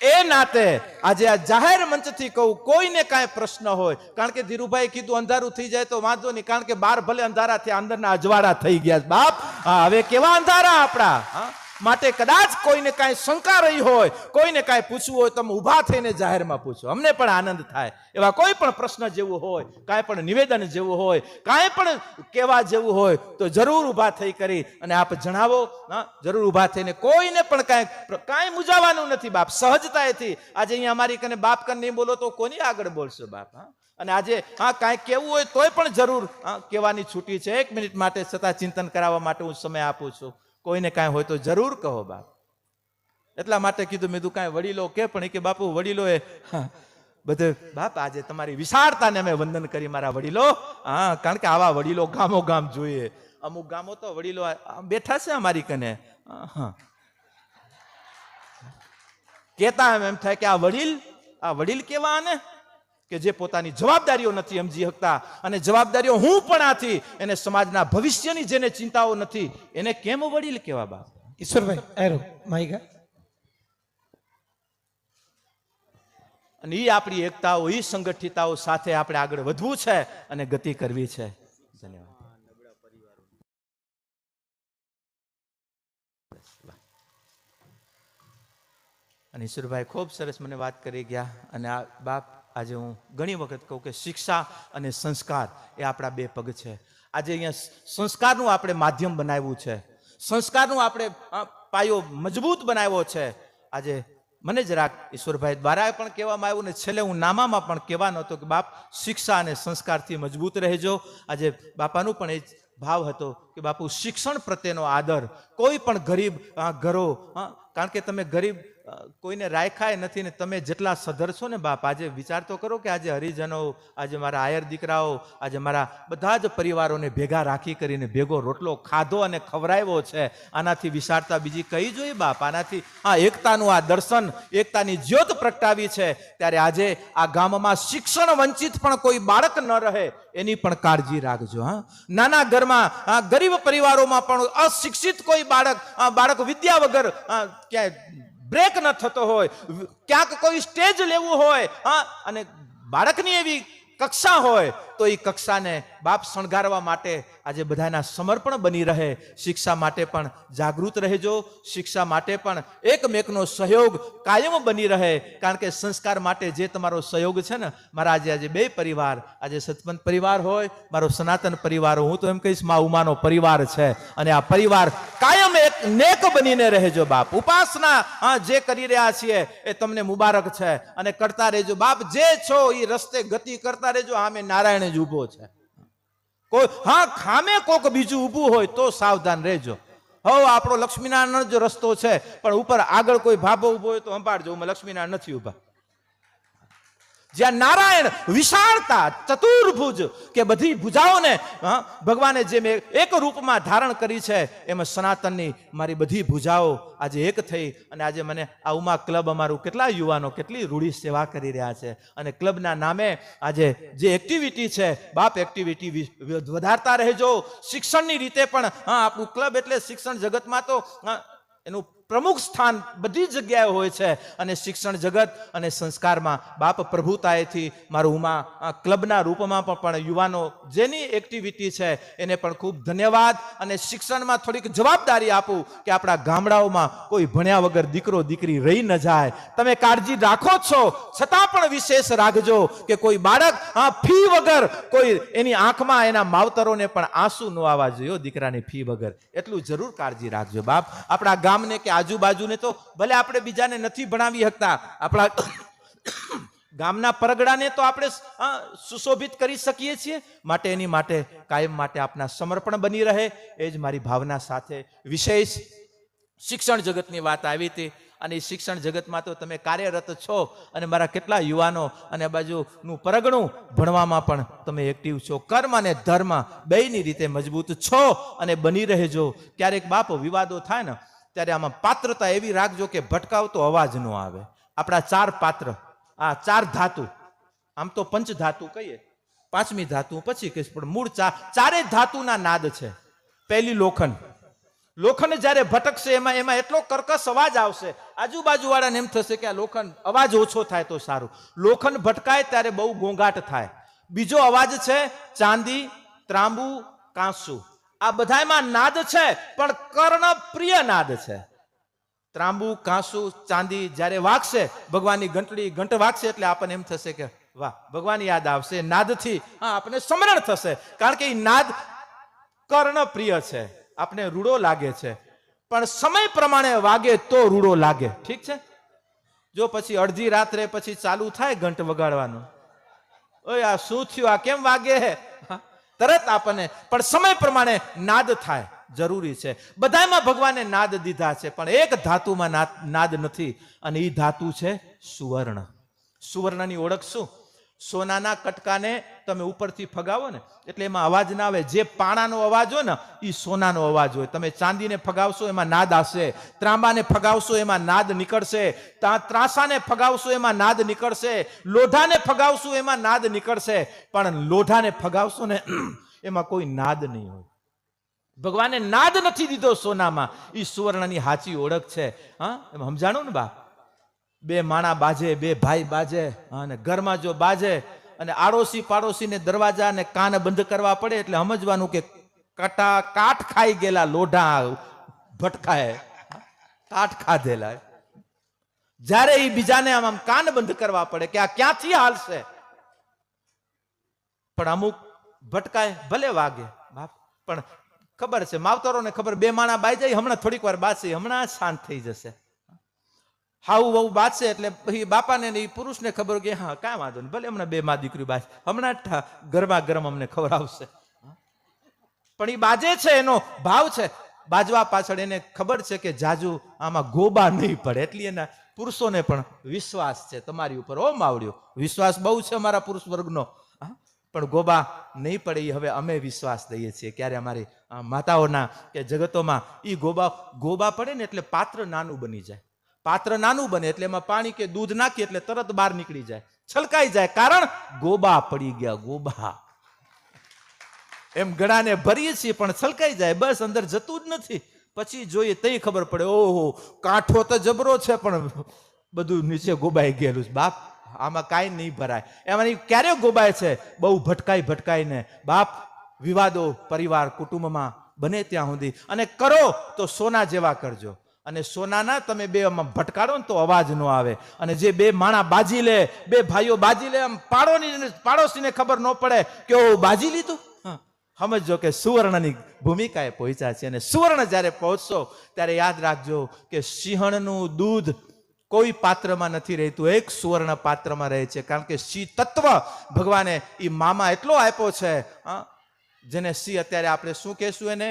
એ નાતે આજે આ જાહેર મંચથી કહું, કોઈને કાંઈ પ્રશ્ન હોય, કારણ કે ધીરુભાઈ કીધું અંધારું થઈ જાય તો વાંધો નહીં, કારણ કે બહાર ભલે અંધારા થયા, અંદરના અજવાળા થઈ ગયા બાપ. હવે કેવા અંધારા આપણા માટે. કદાચ કોઈને કાંઈ શંકા રહી હોય, કોઈને કાંઈ પૂછવું હોય તો તમે ઊભા થઈને જાહેરમાં પૂછો, અમને પણ આનંદ થાય. એવા કોઈ પણ પ્રશ્ન જેવું હોય, કાંઈ પણ નિવેદન જેવું હોય, કાંઈ પણ કહેવા જેવું હોય તો જરૂર ઊભા થઈ કરી અને આપ જણાવો. જરૂર ઊભા થઈને કોઈને પણ કાંઈ મૂંઝાવાનું નથી બાપ, સહજતાથી. આજે અહીંયા અમારી કને બાપ કને નહીં બોલો તો કોની આગળ બોલશો બાપ. અને આજે કાંઈ કહેવું હોય તોય પણ જરૂર કહેવાની છૂટી છે. 1 મિનિટ માટે છતાં ચિંતન કરાવવા માટે હું સમય આપું છું. કોઈને કાંઈ હોય તો જરૂર કહો બાપ. એટલા માટે કીધું, મેં કાંઈ વડીલો કે પણ કે બાપુ વડીલો એ બધે બાપ આજે તમારી વિશાળતાને અમે વંદન કરી મારા વડીલો. કારણ કે આવા વડીલો ગામો ગામ જોઈએ. અમુક ગામો તો વડીલો બેઠા છે અમારી કને, કેતા એમ થાય કે આ વડીલ કેવા ને કે જે પોતાની જવાબદારીઓ નથી સમજી શકતા. અને જવાબદારીઓ હું પણ આથી એને સમાજના ભવિષ્યની જેને ચિંતાઓ નથી એને કેમ વડીલ કેવા બાપ. ઈશ્વરભાઈ એરો માઈગા. અને એ આપણી એકતાઓ, એ સંગઠિતાઓ સાથે આપણે આગળ વધવું છે અને ગતિ કરવી છે. ધન્યવાદ. અને ઈશ્વરભાઈ ખૂબ સરસ મને વાત કરી ગયા. અને આ બાપ આજે હું ઘણી વખત કહું કે શિક્ષા અને સંસ્કાર એ આપણા 2 પગ છે. આજે અહીંયા સંસ્કારનું આપણે માધ્યમ બનાવ્યું છે, સંસ્કારનું આપણે પાયો મજબૂત બનાવ્યો છે. આજે મને જ રાગ ઈશ્વરભાઈ દ્વારા પણ કહેવામાં આવ્યું ને છેલ્લે હું નામામાં પણ કહેવાનો હતો કે બાપ શિક્ષા અને સંસ્કારથી મજબૂત રહેજો. આજે બાપાનું પણ એ જ ભાવ હતો કે બાપુ શિક્ષણ પ્રત્યેનો આદર, કોઈ પણ ગરીબ ઘરો, કારણ કે તમે ગરીબ કોઈને રાખ્યા નથી ને તમે જેટલા સધર છો ને બાપ, આજે વિચાર તો કરો કે આજે હરિજનો, આજે મારા આયર દીકરાઓ, આજે મારા બધા જ પરિવારોને ભેગા રાખી કરીને ભેગો રોટલો ખાધો અને ખવડાવ્યો છે. આનાથી વિશાળતા બીજી કઈ જોઈએ બાપ? આનાથી એકતાનું આ દર્શન, એકતાની જ્યોત પ્રગટાવી છે. ત્યારે આજે આ ગામમાં શિક્ષણ વંચિત પણ કોઈ બાળક ન રહે એની પણ કાળજી રાખજો. નાના ઘરમાં, ગરીબ પરિવારોમાં પણ અશિક્ષિત કોઈ બાળક વિદ્યા વગર ક્યાંય બ્રેક ન થતો હોય, ક્યાંક કોઈ સ્ટેજ લેવું હોય અને બાળકની એવી કક્ષા હોય તો એ કક્ષાને બાપ શણગારવા માટે આજે બધાના સમર્પણ બની રહે. શિક્ષા માટે પણ જાગૃત રહેજો, શિક્ષા માટે પણ એકમેકનો સહયોગ કાયમ બની રહે. કારણ કે સંસ્કાર માટે જે તમારો સહયોગ છે ને, મારા આજે બે પરિવાર, આજે સતપંથ પરિવાર હોય, મારો સનાતન પરિવાર, હું તો એમ કહીશ મા ઉમાનો પરિવાર છે. અને આ પરિવાર કાયમ એક નેક બનીને રહેજો બાપ. ઉપાસના જે કરી રહ્યા છીએ એ તમને મુબારક છે અને કરતા રહેજો બાપ. જે છો એ રસ્તે ગતિ કરતા રહેજો. આમે નારાયણ જ ઊભો છે. કોઈ ખામે કોક બીજું ઊભું હોય તો સાવધાન રહેજો. હવે આપણો લક્ષ્મીનારાયણ જ રસ્તો છે, પણ ઉપર આગળ કોઈ ભાભો ઊભો હોય તો સંભાળજો. લક્ષ્મીનારાયણ નથી ઊભા. જ્યાં નારાયણ વિશાળતા, ચતુર્ભુજ, કે બધી ભુજાઓને ભગવાને જેમ એક રૂપમાં ધારણ કરી છે, એમાં સનાતનની મારી બધી ભુજાઓ આજે એક થઈ અને આજે મને આ ઉમા ક્લબ, અમારું કેટલા યુવાનો કેટલી રૂઢી સેવા કરી રહ્યા છે. અને ક્લબના નામે આજે જે એક્ટિવિટી છે બાપ, એક્ટિવિટી વધારતા રહેજો. શિક્ષણની રીતે પણ આપણું ક્લબ એટલે શિક્ષણ જગતમાં તો એનું પ્રમુખ સ્થાન બધી જગ્યાએ હોય છે. અને શિક્ષણ જગત અને સંસ્કારમાં બાપ પ્રભુતાએથી મારું ઉમા ક્લબના રૂપમાં પણ યુવાનો જેની એક્ટિવિટી છે એને પણ ખૂબ ધન્યવાદ. અને શિક્ષણમાં થોડીક જવાબદારી આપું કે આપણા ગામડાઓમાં કોઈ ભણ્યા વગર દીકરો દીકરી રહી ન જાય. તમે કાળજી રાખો છો છતાં પણ વિશેષ રાખજો કે કોઈ બાળક ફી વગર, કોઈ એની આંખમાં એના માવતરોને પણ આંસુ ન આવવા જોઈએ દીકરાની ફી વગર. એટલું જરૂર કાળજી રાખજો બાપ. આપણા ગામને કે આજુબાજુને તો ભલે આપણે બીજાને નથી ભણાવી શકતા, આપણા ગામના પરગડાને તો આપણે સુશોભિત કરી શકીએ છીએ. માટે એની માટે કાયમ માટે આપના સમર્પણ બની રહે એ જ મારી ભાવના સાથે વિશેષ શિક્ષણ જગતની વાત આવી હતી. અને શિક્ષણ જગતમાં તો તમે કાર્યરત છો અને મારા કેટલા યુવાનો અને બાજુનું પરગણું ભણવામાં પણ તમે એક્ટિવ છો. કર્મ અને ધર્મ બેયની રીતે મજબૂત છો અને બની રહેજો. ક્યારેક બાપ વિવાદો થાય ને ત્યારે આમાં પાત્રતા એવી રાખજો કે ભટકાવતો અવાજ ન આવે. આપણા 4 પાત્ર, 4 ધાતુ, આમ તો પંચ ધાતુ કહીએ, 5મી ધાતુ પછી કહીશ, પણ મૂળ 4 ધાતુના નાદ છે. પહેલી લોખંડ. લોખંડ જ્યારે ભટકશે એમાં એટલો કર્કશ અવાજ આવશે, આજુબાજુ વાળાને એમ થશે કે આ લોખંડ અવાજ ઓછો થાય તો સારું. લોખંડ ભટકાય ત્યારે બહુ ઘોંઘાટ થાય. બીજો અવાજ છે ચાંદી, ત્રાંબુ, કાંસુ. આ બધામાં નાદ છે પણ કર્ણપ્રિય નાદ છે. ત્રાંબુ, કાંસુ, ચાંદી જ્યારે વાગશે, ભગવાનની ઘંટડી ઘંટ વાગશે એટલે આપણને એમ થશે કે વાહ, ભગવાન યાદ આવશે. નાદથી આપણને સમરણ થશે, કારણ કે એ નાદ કર્ણપ્રિય છે, આપણે રૂડો લાગે છે. પણ સમય પ્રમાણે વાગે તો રૂડો લાગે. ઠીક છે? જો પછી અડધી રાત્રે પછી ચાલુ થાય ઘંટ વગાડવાનું, ઓય આ શું થયું, આ કેમ વાગે, તરત આપણને, પણ સમય પ્રમાણે નાદ થાય જરૂરી છે. બધામાં ભગવાને નાદ દીધા છે, પણ એક ધાતુમાં નાદ નથી અને એ ધાતુ છે સુવર્ણ. સુવર્ણની ઓળખ શું? સોનાના કટકાને તમે ઉપરથી ફગાવો ને એટલે એમાં અવાજ ના આવે. જે પાણાનો અવાજ હોય ને એ સોનાનો અવાજ હોય. તમે ચાંદીને ફગાવશો એમાં નાદ આવશે, ત્રાંબાને ફગાવશો એમાં નાદ નીકળશે, ત્રાસાને ફગાવશો એમાં નાદ નીકળશે, લોઢાને ફગાવશો એમાં નાદ નીકળશે. પણ લોઢાને ફગાવશો ને એમાં કોઈ નાદ નહીં હોય. ભગવાને નાદ નથી દીધો સોનામાં. એ સુવર્ણની સાચી ઓળખ છે. એમ સમજાણું ને બા? 2 માણા બાજે, 2 ભાઈ બાજે, અને ઘરમાં જો બાજે અને આડોશી પાડોશીને દરવાજા અને કાન બંધ કરવા પડે એટલે સમજવાનું કે કાઠ ખાઈ ગયેલા લોઢા ભટકાય, કાઠ ખાધેલા. જ્યારે એ બીજાને આમ કાન બંધ કરવા પડે કે આ ક્યાંથી હાલશે, પણ અમુક ભટકાય ભલે વાગે બાપ, પણ ખબર છે માવતરોને ખબર, 2 માણા બાઈ જાય હમણાં થોડીક વાર બાસી, હમણાં શાંત થઈ જશે. હાઉ વહુ બાજશે એટલે પછી બાપાને ને એ પુરુષને ખબર કે હા કાંઈ વાંધો નહીં, ભલે હમણાં બે માં દીકરી બાજ, હમણાં જ ગરમા ગરમ અમને ખવડાવશે. પણ એ બાજે છે, એનો ભાવ છે. બાજવા પાછળ એને ખબર છે કે જાજુ આમાં ગોબા નહીં પડે, એટલે એના પુરુષોને પણ વિશ્વાસ છે તમારી ઉપર. ઓ માવડ્યો, વિશ્વાસ બહુ છે અમારા પુરુષ વર્ગનો, પણ ગોબા નહીં પડે એ હવે અમે વિશ્વાસ દઈએ છીએ. ક્યારે અમારી માતાઓના કે જગતોમાં એ ગોબા પડે ને એટલે પાત્ર નાનું બની જાય. પાત્ર નાનું બને એટલે એમાં પાણી કે દૂધ નાખીએ એટલે તરત બહાર નીકળી જાય, છલકાઈ જાય, કારણ ગોબા પડી ગયા. ગોબા એમ ગળાને ભરીએ છીએ પણ છલકાઈ જાય, બસ અંદર જતું જ નથી. પછી જોઈએ તઈ ખબર પડે, ઓહો કાંઠો તો જબરો છે પણ બધું નીચે ગોબાઈ ગયેલું છે. બાપ આમાં કાંઈ નહીં ભરાય. એમાં ક્યારે ગોબાય છે? બહુ ભટકાઈને. બાપ વિવાદો પરિવાર કુટુંબમાં બને ત્યાં સુધી, અને કરો તો સોના જેવા કરજો. અને સોનાના તમે બે ભટકાડો ને તો અવાજ ન આવે. અને જે બે માણા બાજી લે, બે ભાઈઓ બાજી લે, આમ પાડોશીને ખબર ન પડે કે ઓ બાજી લીધું. સમજો કે સુવર્ણની ભૂમિકાએ પહોંચ્યા છે. અને સુવર્ણ જ્યારે પહોંચશો ત્યારે યાદ રાખજો કે સિંહણનું દૂધ કોઈ પાત્રમાં નથી રહેતું, એક સુવર્ણ પાત્રમાં રહે છે. કારણ કે સિંહ તત્વ ભગવાને એ મામા એટલો આપ્યો છે, જેને સિંહ અત્યારે આપણે શું કહેશું, એને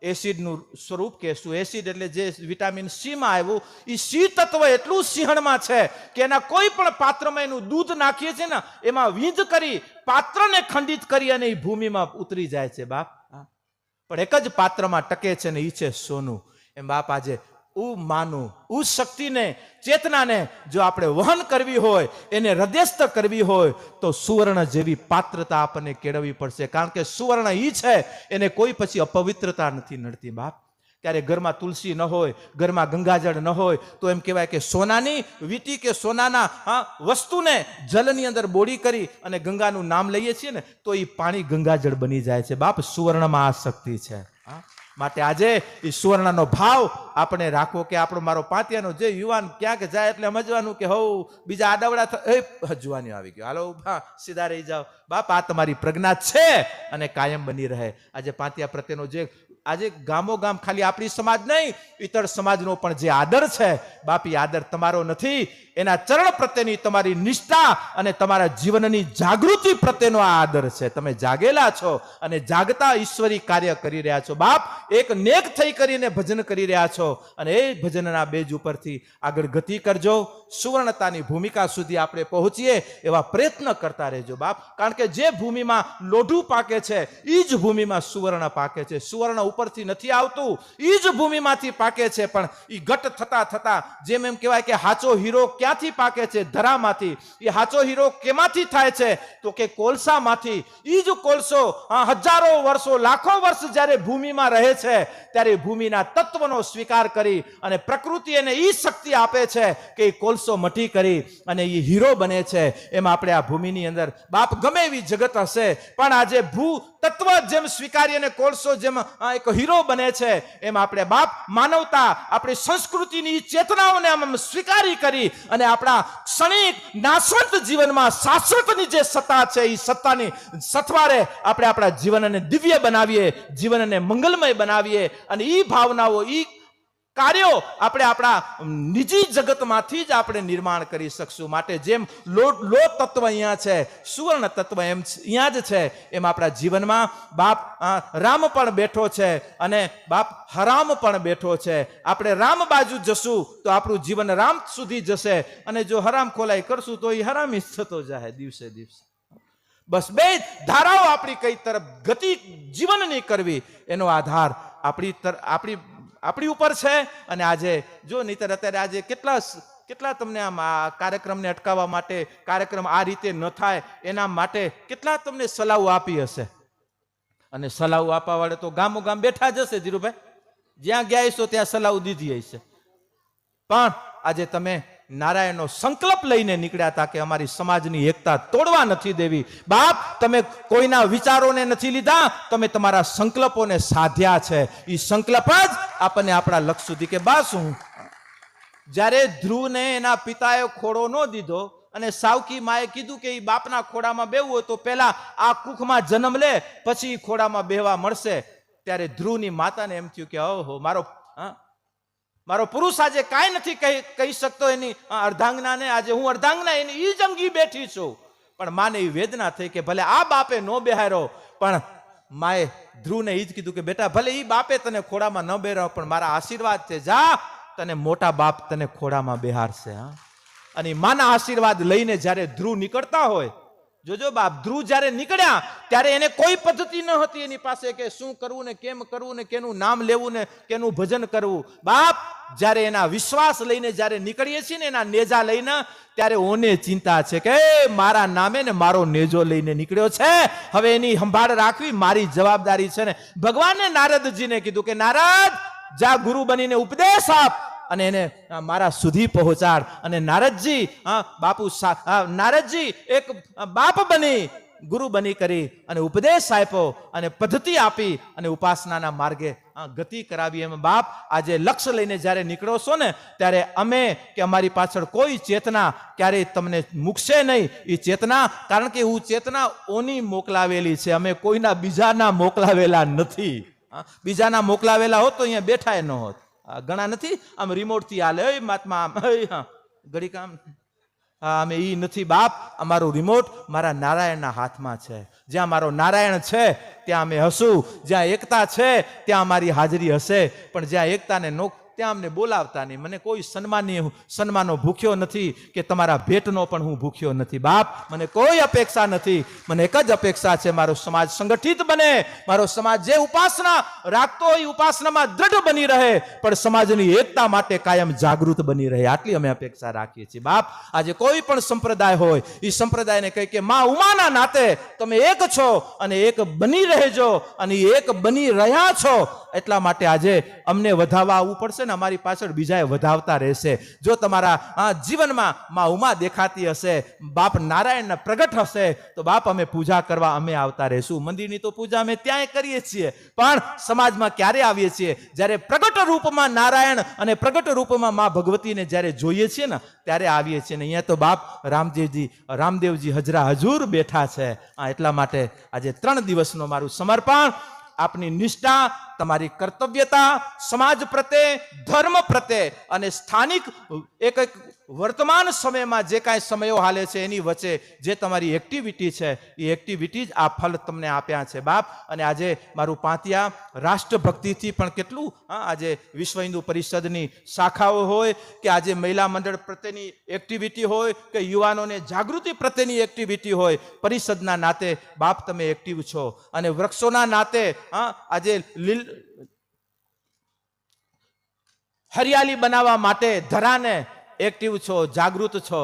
એસિડનું સ્વરૂપ કહેશું. એસિડ એટલે જે વિટામિન સી માં આવ્યું, એ સી તત્વ એટલું સિંહણમાં છે કે એના કોઈ પણ પાત્રમાં એનું દૂધ નાખીએ છીએ ને, એમાં વીંજ કરી પાત્રને ખંડિત કરી અને એ ભૂમિમાં ઉતરી જાય છે. બાપ પણ એક જ પાત્રમાં ટકે છે ને, એ છે સોનું. એમ બાપ આજે માનું શક્તિને, ચેતનાને જો આપણે વહન કરવી હોય, એને હૃદયસ્થ કરવી હોય, તો સુવર્ણ જેવી પાત્રતા આપણને કેળવવી પડશે. કારણ કે સુવર્ણ ઈ છે, એને કોઈ પછી અપવિત્રતા નથી નડતી. બાપ ત્યારે ઘરમાં તુલસી ન હોય, ઘરમાં ગંગાજળ ન હોય, તો એમ કહેવાય કે સોનાની વીંટી કે સોનાના વસ્તુને જલની અંદર બોળી કરી અને ગંગાનું નામ લઈએ છીએ ને, તો એ પાણી ગંગાજળ બની જાય છે. બાપ સુવર્ણમાં આ શક્તિ છે. માટે આજે એ સુવર્ણનો ભાવ આપણે રાખવો કે આપણો મારો પાંતિયાનો જે યુવાન ક્યાંક જાય એટલે સમજવાનું કે હવ બીજા આડાવડા હજવાની આવી ગયો, હાલો સીધા રહી જાઓ. બાપ આ તમારી પ્રજ્ઞા છે અને કાયમ બની રહે. આજે પાંતિયા પ્રત્યેનો જે આજે ગામો ગામ ખાલી આપણી સમાજ નહીં, ઇતર સમાજનો પણ જે આદર છે, બાપ એ આદર તમારો નથી, એના ચરણ પ્રત્યેની તમારી નિષ્ઠા અને તમારા જીવનની જાગૃતિ પ્રત્યેનો આ આદર છે. તમે જાગેલા છો અને જાગતા ઈશ્વરી કાર્ય કરી રહ્યા છો. બાપ એક નેક થઈ કરીને ભજન કરી રહ્યા છો, અને એ ભજનના બેજ ઉપરથી આગળ ગતિ કરજો. સુવર્ણતાની ભૂમિકા સુધી આપણે પહોંચીએ એવા પ્રયત્ન કરતા રહેજો. બાપ કારણ કે જે ભૂમિમાં લોઢું પાકે છે, એ જ ભૂમિમાં સુવર્ણ પાકે છે. સુવર્ણ ઉપરથી નથી આવતું, એ જ ભૂમિમાંથી પાકે છે. પણ એ ઘટ થતા થતા જેમ એમ કહેવાય કે હાચો હીરો ક્યાંથી પાકે છે? ધરામાંથી. એ હાચો હીરો કેમાંથી થાય છે? તો કે કોલસામાંથી. એ જ કોલસો હજારો વર્ષો, લાખો વર્ષ જ્યારે ભૂમિમાં રહે છે, ત્યારે ભૂમિના તત્વનો સ્વીકાર કરી અને પ્રકૃતિ એને એ શક્તિ આપે છે કે એ કોલસો મટી કરી અને એ હીરો બને છે. એમ આપણે આ ભૂમિની અંદર બાપ ગમે એવી જગત હશે, પણ આજે ભૂ તત્વ જેમ સ્વીકારી અને કોલસો જેમ એક હીરો બને છે, એમ આપણે બાપ માનવતા આપણી સંસ્કૃતિની ચેતનાઓને આમ સ્વીકારી કરી અને આપણા ક્ષણિક નાશવંત જીવનમાં શાશ્વતની જે સત્તા છે, એ સત્તાની સથવારે આપણે આપણા જીવનને દિવ્ય બનાવીએ, જીવનને મંગલમય બનાવીએ. અને એ ભાવનાઓ, એ કાર્યો આપણે આપણા નિજી જગતમાંથી જ આપણે નિર્માણ કરી શકશું. માટે જેમ લો તત્વ અહીંયા છે, સુવર્ણ તત્વ એમ અહીંયા જ છે, એમ આપણા જીવનમાં બાપ રામ પણ બેઠો છે અને બાપ હરામ પણ બેઠો છે. આપણે રામ બાજુ જશું તો આપણું જીવન રામ સુધી જશે, અને જો હરામ ખોલાઈ કરશું તો એ હરામી થતો જાય દિવસે દિવસે. બસ બે ધારાઓ આપણી કઈ તરફ ગતિ જીવનની કરવી, એનો આધાર આપણી ઉપર છે. અને આજે જો નહીતર અત્યારે આજે કેટલા તમને આમ આ કાર્યક્રમને અટકાવવા માટે, કાર્યક્રમ આ રીતે ન થાય એના માટે કેટલા તમને સલાહો આપી હશે. અને સલાહો આપવા વાળે તો ગામો ગામ બેઠા જ હશે ધીરુભાઈ, જ્યાં ગયા હશો ત્યાં સલાહ દીધી હશે. પણ આજે તમે નારાયણનો સંકલ્પ લઈને નીકળ્યા હતા કે અમારી સમાજની એકતા તોડવા નથી દેવી. બાપ તમે કોઈના વિચારોને નથી લીધા, તમે તમારા સંકલ્પોને સાધ્યા છે. એ સંકલ્પ જ આપણને આપણા લક્ષ્ય સુધી કે બસ જ્યારે ધ્રુવને એના પિતાએ ખોડો ન દીધો અને સાવકી માએ કીધું કે એ બાપના ખોડામાં બેવું હોય તો પહેલા આ કુખમાં જન્મ લે, પછી ખોડામાં બેહવા મળશે, ત્યારે ધ્રુવની માતાને એમ થયું કે ઓહો મારો મારો પુરુષ આજે કાંઈ નથી કહી શકતો એની અર્ધાંગનાને. આજે હું અર્ધાંગના એની ઈ જ અંગી બેઠી છું. પણ માને એ વેદના થઈ કે ભલે આ બાપે નો બેહાર્યો, પણ માએ ધ્રુવને ઈ જ કીધું કે બેટા ભલે ઈ બાપે તને ખોડામાં ન બેહાર્યો, પણ મારા આશીર્વાદ છે, જા તને મોટા બાપ તને ખોડામાં બેહારશે. હા, અને માના આશીર્વાદ લઈને જ્યારે ધ્રુવ નીકળતા હોય, જોજો બાપ, ધ્રુવ જ્યારે નીકળ્યા ત્યારે એને કોઈ પદ્ધતિ ન હતી એની પાસે કે શું કરવું ને કેમ કરવું ને કેનું નામ લેવું ને કેનું ભજન કરવું. બાપ જ્યારે એના વિશ્વાસ લઈને જ્યારે નીકળીએ છીએ ને, એના નેજા લઈને, ત્યારે ઓને ચિંતા છે કે મારા નામે ને મારો નેજો લઈને નીકળ્યો છે, હવે એની સંભાળ રાખવી મારી જવાબદારી છે ને. ભગવાને નારદજીને કીધું કે નારદ જા ગુરુ બનીને ઉપદેશ આપ અને એને મારા સુધી પહોંચાડ. અને નારદજી નારદજી એક બાપ બની ગુરુ બની કરી અને ઉપદેશ આપ્યો અને પદ્ધતિ આપી અને ઉપાસનાના માર્ગે ગતિ કરાવી. એમ બાપ આજે લક્ષ્ય લઈને જ્યારે નીકળો છો ને, ત્યારે અમે કે અમારી પાછળ કોઈ ચેતના ક્યારેય તમને મૂકશે નહીં. એ ચેતના, કારણ કે હું ચેતના ઓની મોકલાવેલી છે, અમે કોઈના બીજાના મોકલાવેલા નથી. બીજાના મોકલાવેલા હોત તો અહીંયા બેઠા ન હોત. ઘણા નથી આમ રિમોટ થી હાલે, મહાત્મા આમ ઘડી કામ, અમે ઈ નથી બાપ. અમારું રિમોટ મારા નારાયણના હાથમાં છે. જ્યાં મારો નારાયણ છે ત્યાં અમે હશું, જ્યાં એકતા છે ત્યાં અમારી હાજરી હશે. પણ જ્યાં એકતાને નો ત્યાં અમને બોલાવતા નહીં. મને કોઈ સન્માનનો ભૂખ્યો નથી કે તમારા ભેટનો પણ હું ભૂખ્યો નથી બાપ. મને કોઈ અપેક્ષા નથી. મને એક જ અપેક્ષા છે, મારો સમાજ સંગઠિત બને, મારો સમાજ જે ઉપાસના રાખતો હોય ઉપાસનામાં દ્રઢ બની રહે, પણ સમાજની એકતા માટે કાયમ જાગૃત બની રહે. આટલી અમે અપેક્ષા રાખીએ છીએ બાપ. આજે કોઈ પણ સંપ્રદાય હોય એ સંપ્રદાયને કહે કે માં ઉમાના નાતે તમે એક છો અને એક બની રહેજો, અને એક બની રહ્યા છો. એટલા માટે આજે અમને વધાવવા આવવું પડશે ને, અમારી પાછળ બીજાએ વધાવતા રહેશે. જો તમારા જીવનમાં માં ઉમા દેખાતી હશે, બાપ નારાયણના પ્રગટ હશે, તો બાપ અમે પૂજા કરવા અમે આવતા રહેશું. મંદિરની તો પૂજા અમે ત્યાંય કરીએ છીએ, પણ સમાજમાં ક્યારે આવીએ છીએ? જ્યારે પ્રગટ રૂપમાં નારાયણ અને પ્રગટ રૂપમાં માં ભગવતીને જ્યારે જોઈએ છીએ ને, ત્યારે આવીએ છીએ. ને અહીંયા તો બાપ રામદેવજી હજરા હજુર બેઠા છે. એટલા માટે આજે 3 દિવસનો મારું સમર્પણ, આપની નિષ્ઠા, તમારી કર્તવ્યતા સમાજ પ્રત્યે, ધર્મ પ્રત્યે અને સ્થાનિક એક વર્તમાન સમયમાં જે કાંઈ સમયો હાલે છે એની વચ્ચે જે તમારી એક્ટિવિટી છે, એ એક્ટિવિટી જ આ ફલ તમને આપ્યા છે બાપ. અને આજે મારું પાંતિયા રાષ્ટ્રભક્તિથી પણ કેટલું, આજે વિશ્વ હિન્દુ પરિષદની શાખાઓ હોય કે આજે મહિલા મંડળ પ્રત્યેની એક્ટિવિટી હોય કે યુવાનોને જાગૃતિ પ્રત્યેની એક્ટિવિટી હોય, પરિષદના નાતે બાપ તમે એક્ટિવ છો. અને વૃક્ષોના નાતે આજે હરિયાળી બનાવવા માટે ધરાને એક્ટિવ છો, જાગૃત છો.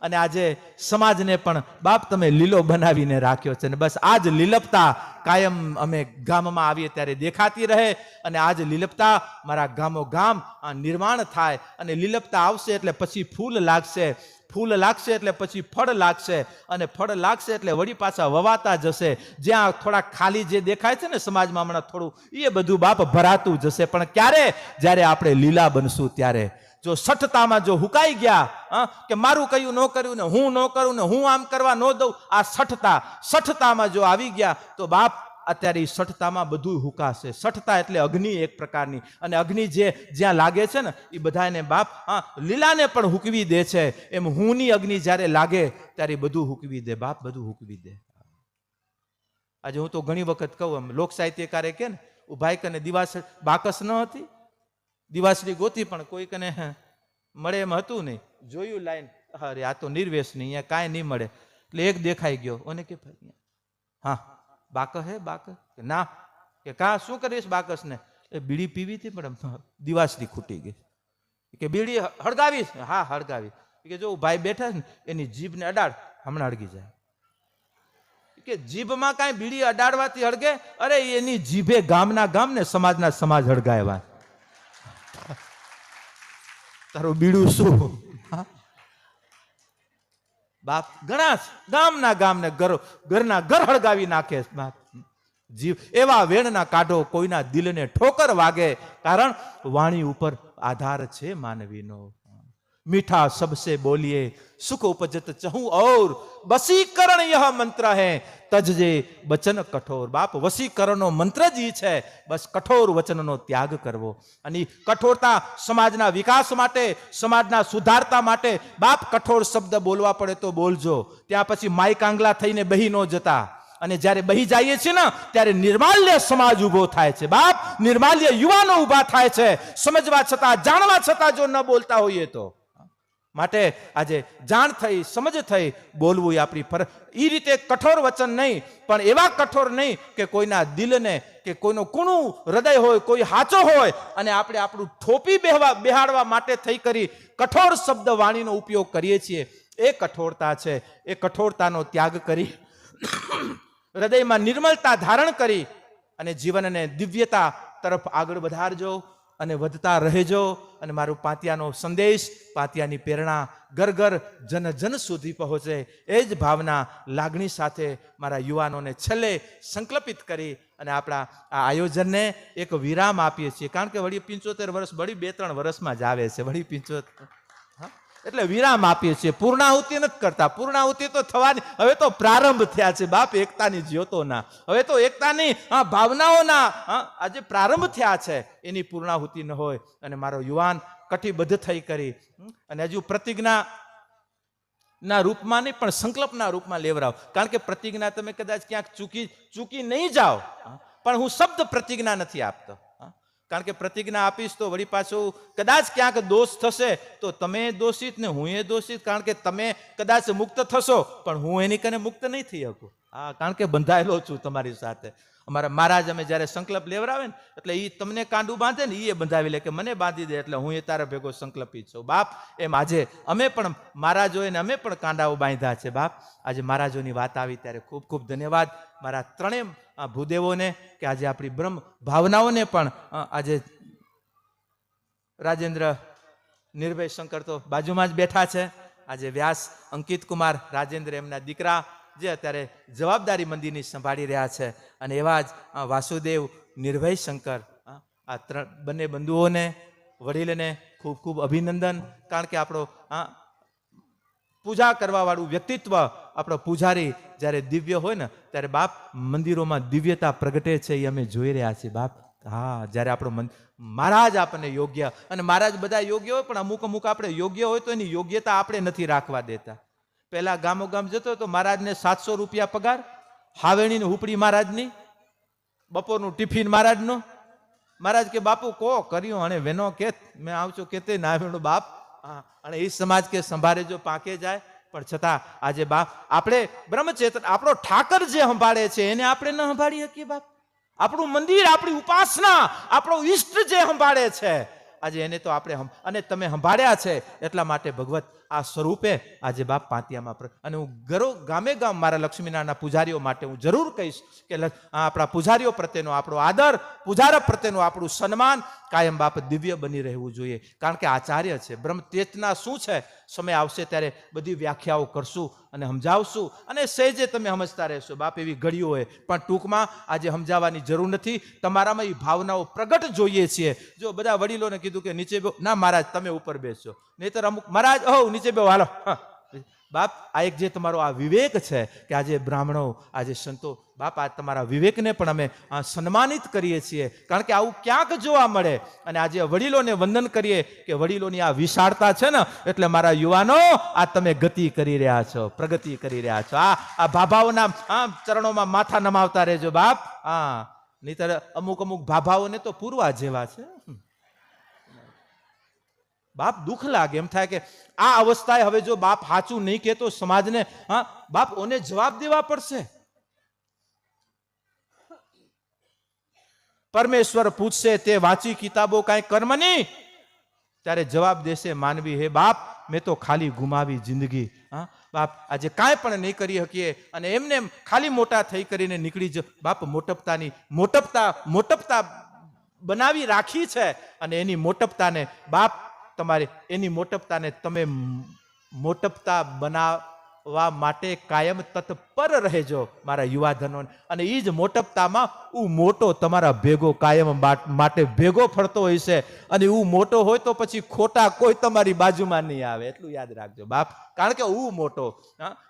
અને આજે સમાજને પણ બાપ તમે લીલો બનાવીને રાખ્યો છે. ને બસ આ જ લીલપતા કાયમ અમે ગામમાં આવીએ ત્યારે દેખાતી રહે. અને આ જ લીલપતા મારા ગામો ગામ નિર્માણ થાય. અને લીલપતા આવશે એટલે પછી ફૂલ લાગશે, ફૂલ લાગશે એટલે પછી ફળ લાગશે, અને ફળ લાગશે એટલે વળી પાછા વવાતા જશે. જ્યાં થોડા ખાલી જે દેખાય છે ને સમાજમાં હમણાં થોડું, એ બધું બાપ ભરાતું જશે. પણ ક્યારે? જ્યારે આપણે લીલા બનશું ત્યારે. જો સઠતામાં જો હુકાઈ ગયા કે મારું કયું ન કર્યું ને હું ન કરું ને હું આમ કરવા ન દઉં, આ સઠતામાં જો આવી ગયા તો બાપ અત્યારે સઠતામાં બધું હુકાશે. સઠતા એટલે અગ્નિ એક પ્રકારની, અને અગ્નિ જે જ્યાં લાગે છે ને એ બધાને બાપ લીલાને પણ હુકવી દે છે. એમ હુંની અગ્નિ જ્યારે લાગે ત્યારે બધું હુકવી દે બાપ, બધું હુકવી દે. આજે હું તો ઘણી વખત કહું, એમ લોક સાહિત્યકારે કે ને ઉભાઈ કને દિવાસ બાકસ ન હતી, દિવાસની ગોતી પણ કોઈ કને મળે એમ હતું નહીં. જોયું લાઈન, અરે આ તો નિર્વેશ નહીં, અહીંયા કાંઈ નહીં મળે. એટલે એક દેખાઈ ગયો, ઓને કે હા બાકસ હે બાકસ? ના. કે કા શું કરીશ બાકસ ને? એ બીડી પીવી હતી પણ દિવાસની ખૂટી ગઈ. કે બીડી હળગાવીશ? હા હળગાવી. કે જો ભાઈ બેઠા ને એની જીભને અડાડ, હમણાં હળગી જાય. કે જીભમાં કાંઈ બીડી અડાડવાથી હળગે? અરે એની જીભે ગામના ગામ ને સમાજના સમાજ હળગાવ્યા. તારું બીડું શું બાપ? ઘણા ગામના ગામને ઘરના ઘર હળગાવી નાખે બાપ. જીવ એવા વેણના કાઢો, કોઈના દિલને ઠોકર વાગે, કારણ વાણી ઉપર આધાર છે માનવીનો. मीठा सबसे बोलिए सुख उपजत चहु और वसीकरण यह मंत्र है तजजे वचन कठोर बाप वसीकरणનો મંત્ર જ ઈ છે બસ કઠોર વચનનો ત્યાગ કરવો અને કઠોરતા સમાજના વિકાસ માટે સમાજના સુધારતા માટે બાપ કઠોર શબ્દ બોલવા પડે તો બોલજો ત્યાં પછી માઈક આંગલા થઈને બહી ન જતા અને જ્યારે બહી જઈએ છીએ ને ત્યારે નિર્માલ્ય સમાજ ઉભો થાય છે બાપ નિર્માલ્ય યુવાનો ઉભા થાય છે સમજવા છતાં જાણવા છતાં જો ન બોલતા હોઈએ તો માટે આજે જાણ થઈ સમજ થઈ બોલવું એ આપણી ફરજ એ રીતે કઠોર વચન નહીં પણ એવા કઠોર નહીં કે કોઈના દિલને કે કોઈનો કૂણું હૃદય હોય કોઈ હાચો હોય અને આપણે આપણું થોપી બેહાડવા માટે થઈ કરી કઠોર શબ્દ વાણીનો ઉપયોગ કરીએ છીએ એ કઠોરતા છે એ કઠોરતાનો ત્યાગ કરી હૃદયમાં નિર્મલતા ધારણ કરી અને જીવનને દિવ્યતા તરફ આગળ વધારજો અને વધતા રહેજો અને મારું પાતિયાનો સંદેશ પાતિયાની પ્રેરણા ઘર ઘર જન જન સુધી પહોંચે એ જ ભાવના લાગણી સાથે મારા યુવાનોને છેલ્લે સંકલ્પિત કરી અને આપણા આ આયોજનને એક વિરામ આપીએ છીએ કારણ કે વળી 75 વર્ષ વળી 2-3 વર્ષમાં જ આવે છે વળી 75 એટલે વિરામ આપીએ છીએ પૂર્ણાહુતિ નથી કરતા પૂર્ણાહુતિ તો થવાની હવે તો પ્રારંભ થયા છે બાપ એકતાની જ્યોતોના હવે તો એકતાની ભાવનાઓના આજે પ્રારંભ થયા છે એની પૂર્ણાહુતિ ન હોય અને મારો યુવાન કટિબદ્ધ થઈ કરી અને હજુ પ્રતિજ્ઞા ના રૂપમાં નહીં પણ સંકલ્પના રૂપમાં લેવરાવ કારણ કે પ્રતિજ્ઞા તમે કદાચ ક્યાંક ચૂકી નહીં જાઓ પણ હું શબ્દ પ્રતિજ્ઞા નથી આપતો કારણ કે પ્રતિજ્ઞા આપીશ તો વળી પાછું કદાચ ક્યાંક દોષ થશે તો તમે દોષિત ને હું એ દોષિત કારણ કે તમે કદાચ મુક્ત થશો પણ હું એની કને મુક્ત નહીં થઈ શકું કારણ કે બંધાયેલો છું તમારી સાથે અમારા મહારાજ અમે જ્યારે સંકલ્પ લેવરાવે ને એટલે એ તમને કાંડું બાંધે ને એ બંધાવી લે કે મને બાંધી દે એટલે હું એ તારા ભેગો સંકલ્પિત છું બાપ એમ આજે અમે પણ મહારાજોએ ને અમે પણ કાંડાઓ બાંધ્યા છે બાપ આજે મહારાજોની વાત આવી ત્યારે ખૂબ ખૂબ ધન્યવાદ મારા ત્રણેય ભૂદેવોને કે આજે આપણી બ્રહ્મ ભાવનાઓને પણ આજે રાજેન્દ્ર નિર્ભય શંકર તો બાજુમાં જ બેઠા છે આજે વ્યાસ અંકિત કુમાર રાજેન્દ્ર એમના દીકરા જે અત્યારે જવાબદારી મંદિરની સંભાળી રહ્યા છે અને એવા જ વાસુદેવ નિર્ભય શંકર આ બંને બંધુઓને વડીલને ખૂબ ખૂબ અભિનંદન કારણ કે આપણો પૂજા કરવા વાળું વ્યક્તિત્વ આપણો પૂજારી જ્યારે દિવ્ય હોય ને ત્યારે બાપ મંદિરોમાં દિવ્યતા પ્રગટે છે એ અમે જોઈ રહ્યા છીએ બાપ જ્યારે આપણો મહારાજ આપણને યોગ્ય અને મહારાજ બધા યોગ્ય હોય પણ અમુક આપણે યોગ્ય હોય તો એની યોગ્યતા આપણે નથી રાખવા દેતા પહેલા ગામો ગામ જતો તો મહારાજને 700 રૂપિયા પગાર હાવેણી હુપડી મહારાજની બપોરનું ટિફિન મહારાજનું મહારાજ કે બાપુ કો કર્યો અને વેનો કે મેં આવજો કેતે ના વેણું બાપ અને એ સમાજ કે સંભાળે જો પાકે જાય પણ છતાં આજે બાપ આપણે બ્રહ્મચેતન આપણો ઠાકર જે સંભાળે છે એને આપણે ન સંભાળી શકીએ બાપ આપણું મંદિર આપણી ઉપાસના આપણો ઈષ્ટ જે સંભાળે છે આજે એને તો આપણે અને તમે સંભાળ્યા છે એટલા માટે ભગવત આ સ્વરૂપે આજે બાપ પાતિયામાં અને હું ગામે ગામ મારા લક્ષ્મીનારાયણના પૂજારીઓ માટે હું જરૂર કહીશ કે આપણા પૂજારીઓ પ્રત્યેનો આપણો આદર પૂજારક પ્રત્યેનું આપણું સન્માન કાયમ બાપ દિવ્ય બની રહેવું જોઈએ કારણ કે આચાર્ય છે બ્રહ્મ ચેતના શું છે સમય આવશે ત્યારે બધી વ્યાખ્યાઓ કરશું અને સમજાવશું અને સહેજે તમે સમજતા રહેશો બાપ એવી ઘડીઓ હોય પણ ટૂંકમાં આજે સમજાવવાની જરૂર નથી તમારામાં એ ભાવનાઓ પ્રગટ જોઈએ છીએ જો બધા વડીલોને કીધું કે નીચે ના મહારાજ તમે ઉપર બેસજો નહીતર અમુક મહારાજ નીચે બે હાલો બાપ આ એક જે તમારો આ વિવેક છે કે આજે બ્રાહ્મણો આજે સંતો બાપ આ તમારા વિવેકને પણ અમે સન્માનિત કરીએ છીએ કારણ કે આવું ક્યાંક જોવા મળે અને આજે વડીલોને વંદન કરીએ કે વડીલોની આ વિશાળતા છે ને એટલે મારા યુવાનો આ તમે ગતિ કરી રહ્યા છો પ્રગતિ કરી રહ્યા છો આ ભાભાઓના ચરણોમાં માથા નમાવતા રહેજો બાપ નહીતર અમુક ભાભાઓને તો પૂરવા જેવા છે બાપ દુઃખ લાગે એમ થાય કે આ અવસ્થાએ હવે જો બાપ સાચું નહીં કહેતો સમાજને બાપ ઓને જવાબ દેવા પડશે પરમેશ્વર પૂછશે તે વાંચી કિતાબો કાંઈ કર્મ નહીં ત્યારે જવાબ દેશે માનવી હે બાપ મેં તો ખાલી ગુમાવી જિંદગી બાપ આજે કાંઈ પણ નહીં કરી શકીએ અને એમને ખાલી મોટા થઈ કરીને નીકળી જ બાપ મોટપતા બનાવી રાખી છે અને એની મોટપતાને બાપ તમારે એની મોટપતાને તમે મોટપતા માટે કાયમ તત્પર રહેજો મારા યુવાધનો. અને એ જ મોટપતામાં હું મોટો તમારા ભેગો કાયમ માટે ભેગો ફરતો હોય છે. અને હું મોટો હોય તો પછી ખોટા કોઈ તમારી બાજુમાં નહીં આવે, એટલું યાદ રાખજો બાપ. કારણ કે હું મોટો,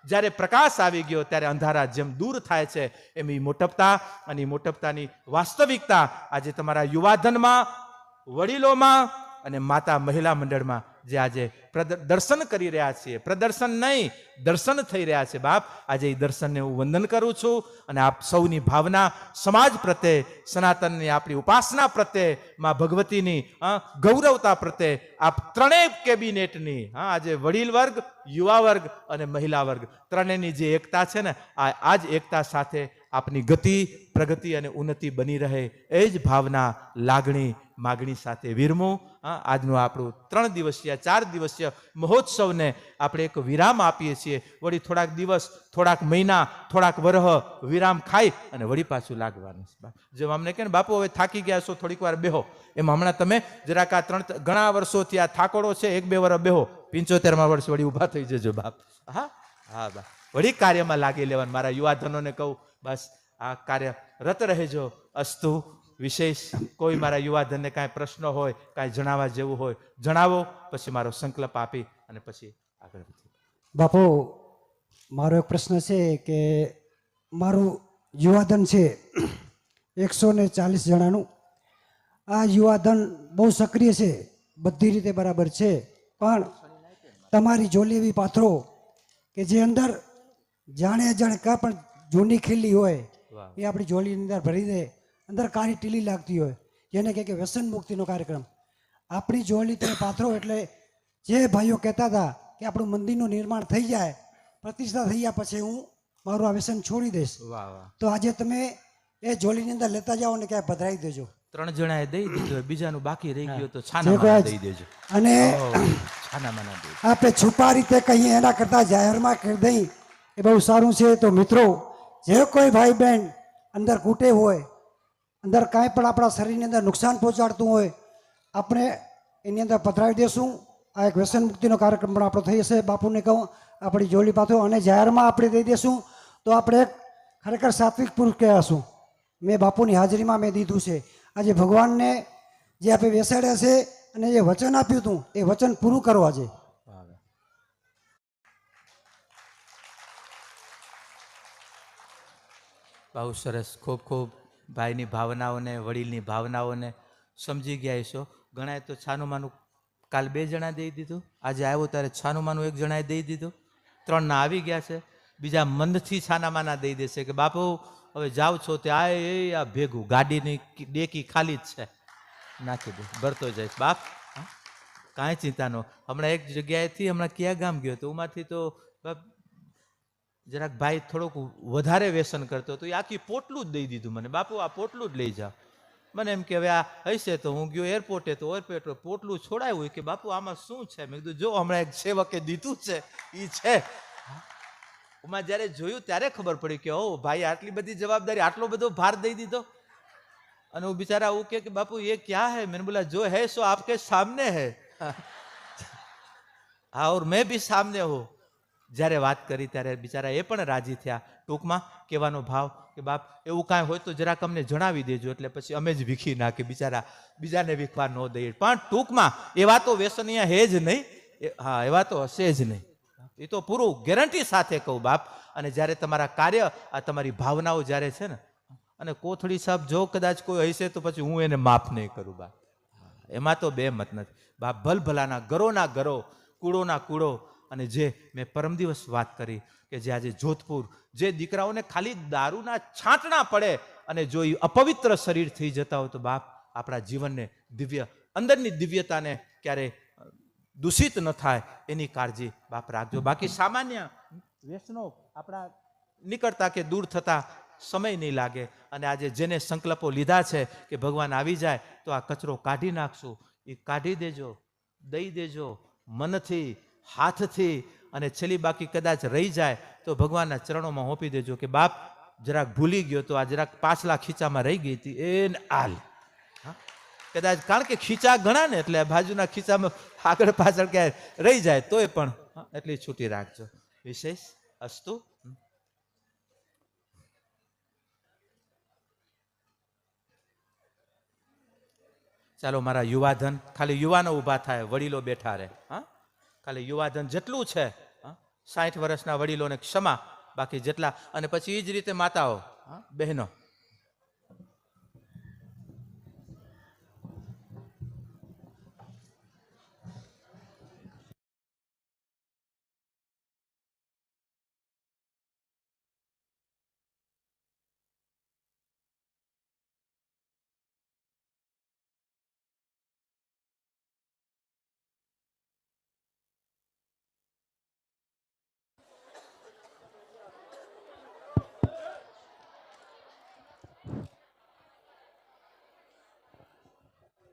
જ્યારે પ્રકાશ આવી ગયો ત્યારે અંધારા જેમ દૂર થાય છે એમ એ મોટપતા અને મોટપતાની વાસ્તવિકતા આજે તમારા યુવાધનમાં, વડીલોમાં અને માતા મહિલા મંડળમાં જે આજે દર્શન કરી રહ્યા છીએ, પ્રદર્શન નહીં દર્શન થઈ રહ્યા છે બાપ. આજે એ દર્શનને હું વંદન કરું છું. અને આપ સૌની ભાવના સમાજ પ્રત્યે, સનાતનની આપણી ઉપાસના પ્રત્યે, માં ભગવતીની ગૌરવતા પ્રત્યે આપ ત્રણેય કેબિનેટની, આજે વડીલ વર્ગ, યુવા વર્ગ અને મહિલા વર્ગ ત્રણેયની જે એકતા છે ને, આ જ એકતા સાથે આપની ગતિ, પ્રગતિ અને ઉન્નતિ બની રહે એ જ ભાવના, લાગણી, માગણી સાથે વિરમું આજનું આપણું 3 દિવસીય 4 દિવસીય મહોત્સવને આપણે એક વિરામ આપીએ છીએ. વળી થોડાક દિવસ, થોડાક મહિના, થોડાક વરહ વિરામ ખાઈ અને વળી પાછું લાગવાનું છે. જેમ અમને કહે ને બાપુ હવે થાકી ગયા છો, થોડીક વાર બેહો, એમ હમણાં તમે જરાક આ ઘણા વર્ષોથી આ થાકોડો છે, 1-2 વર્ષ બેહો, 75મા વર્ષ વળી ઊભા થઈ જજો બાપ. હા હા બા, વળી કાર્યમાં લાગી લેવાનું. મારા યુવાધનોને કહું બસ આ કાર્ય રત રહેજો. અસ્તુ. વિશેષ કોઈ મારા યુવાધનને કાંઈ પ્રશ્ન હોય, કાંઈ જણાવવા જેવું હોય જણાવો, પછી મારો સંકલ્પ આપી અને પછી આગળ વધીએ. બાપુ, મારો એક પ્રશ્ન છે કે મારું યુવાધન છે 140 જણાનું. આ યુવાધન બહુ સક્રિય છે, બધી રીતે બરાબર છે, પણ તમારી જોલી એવી પાથરો કે જે અંદર જાણે અજાણે કાં પણ જૂની ખીલી હોય એ આપણી જોલીની અંદર ભરી દે, અંદર કાળી ટીલી લાગતી હોય, જેને કહે કે વ્યસન મુક્તિનો કાર્યક્રમ. આપણી જોડી તમે પાથરો એટલે જે ભાઈઓ કહેતા હતા કે આપણું મંદિરનું નિર્માણ થઈ જાય, પ્રતિષ્ઠા થઈ ગયા પછી હું મારું આ વ્યસન છોડી દઈશ, તો આજે તમે એ જોડીની અંદર લેતા જાઓ અને ક્યાંય પધરાવી દેજો. 3 જણાએ દઈ દીધું, બીજાનું બાકી રહી ગયું તો છાનામાના દઈ દેજો. અને છાનામાના દઈ આપણે છુપા રીતે કહીએ એના કરતાં જાહેરમાં કરી દઈ એ બહુ સારું છે. તો મિત્રો, જે કોઈ ભાઈ બહેન અંદર કૂટે હોય, અંદર કાંઈ પણ આપણા શરીરની અંદર નુકસાન પહોંચાડતું હોય, આપણે એની અંદર પધરાવી દેશું. આ એક વ્યસન મુક્તિનો કાર્યક્રમ પણ આપણો થઈ જશે. બાપુને કહું આપણી જોડી પાથો અને જાહેરમાં આપણે દઈ દેશું તો આપણે એક ખરેખર સાત્વિક પુરુષ કહેવાશું. મેં બાપુની હાજરીમાં મેં દીધું છે. આજે ભગવાનને જે આપણે બેસાડ્યા છે અને જે વચન આપ્યું હતું એ વચન પૂરું કરવા છે. બહુ સરસ. ખૂબ ખૂબ ભાઈની ભાવનાઓને, વડીલની ભાવનાઓને સમજી ગયા છો. ઘણાએ તો છાનુમાનું કાલ 2 જણા દઈ દીધું, આજે આવ્યો ત્યારે છાનુમાનું 1 જણાએ દઈ દીધું, 3 ના આવી ગયા છે, બીજા મનથી છાનામાના દઈ દેશે કે બાપુ હવે જાઓ છો તે આ ભેગું ગાડીની ડેકી ખાલી જ છે, નાખી દે, ભરતો જાય બાપ. કાંઈ ચિંતા ન. હમણાં એક જગ્યાએથી, હમણાં કયા ગામ ગયો તો ઉમાંથી તો બાપ જરાક ભાઈ થોડુંક વધારે વ્યસન કરતો હતો, એ આખી પોટલું જ દઈ દીધું મને. બાપુ આ પોટલું જ લઈ જાઓ. મને એમ કે હવે આ હશે તો હું ગયો એરપોર્ટે, તો એરપોર્ટ પોટલું છોડાયું કે બાપુ આમાં શું છે? મેં કીધું જો હમણાં એક સેવકે દીધું છે એ છે. હું જ્યારે જોયું ત્યારે ખબર પડી કે ઓ ભાઈ આટલી બધી જવાબદારી, આટલો બધો ભાર દઈ દીધો. અને હું બિચારા એવું કે બાપુ ये क्या है? मैंने बोला जो है सो आपके सामने है. हाँ और मैं भी सामने हूँ. જ્યારે વાત કરી ત્યારે બિચારા એ પણ રાજી થયા. ટૂંકમાં કહેવાનો ભાવ કે બાપ એવું કાંઈ હોય તો જરાક અમને જણાવી દેજો, એટલે પછી અમે જ વીખી નાખી, બિચારા બીજાને વીખવા ન દઈએ. પણ ટૂંકમાં એવા તો વ્યસનીય હે જ નહીં. હા, એવા તો હશે જ નહીં, એ તો પૂરું ગેરંટી સાથે કહું બાપ. અને જ્યારે તમારા કાર્ય, આ તમારી ભાવનાઓ જ્યારે છે ને, અને કોથળી સાહેબ જો કદાચ કોઈ હશે તો પછી હું એને માફ નહીં કરું બાપ. એમાં તો બે મત નથી બાપ. ભલભલાના ગરોના ગરો, કૂડોના કૂડો. અને જે મેં પરમ દિવસ વાત કરી કે જે આજે જોધપુર, જે દીકરાઓને ખાલી દારૂના છાંટણા પડે અને જો એ અપવિત્ર શરીર થઈ જતા હોય તો બાપ આપણા જીવનને દિવ્ય, અંદરની દિવ્યતાને ક્યારે દૂષિત ન થાય એની કાળજી બાપ રાખજો. બાકી સામાન્ય વ્યસનો આપણા નીકળતા કે દૂર થતા સમય નહીં લાગે. અને આજે જેને સંકલ્પો લીધા છે કે ભગવાન આવી જાય તો આ કચરો કાઢી નાખશું, એ કાઢી દેજો, દઈ દેજો મનથી, હાથથી. અને છેલ્લી બાકી કદાચ રહી જાય તો ભગવાનના ચરણોમાં હોપી દેજો કે બાપ જરાક ભૂલી ગયો તો આ જરાક પાછલા ખીચામાં રહી ગઈ હતી એને આલ. કદાચ કારણ કે ખીચા ઘણા ને એટલે બાજુના ખીચામાં આગળ પાછળ ક્યાંય રહી જાય તોય પણ એટલી છૂટી રાખજો. વિશેષ અસ્તુ. ચાલો મારા યુવાધન, ખાલી યુવાનો ઊભા થાય, વડીલો બેઠા રહે. હા, ખાલી યુવાધન જેટલું છે, 60 વર્ષના વડીલોને ક્ષમા, બાકી જેટલા, અને પછી એ જ રીતે માતાઓ, બહેનો.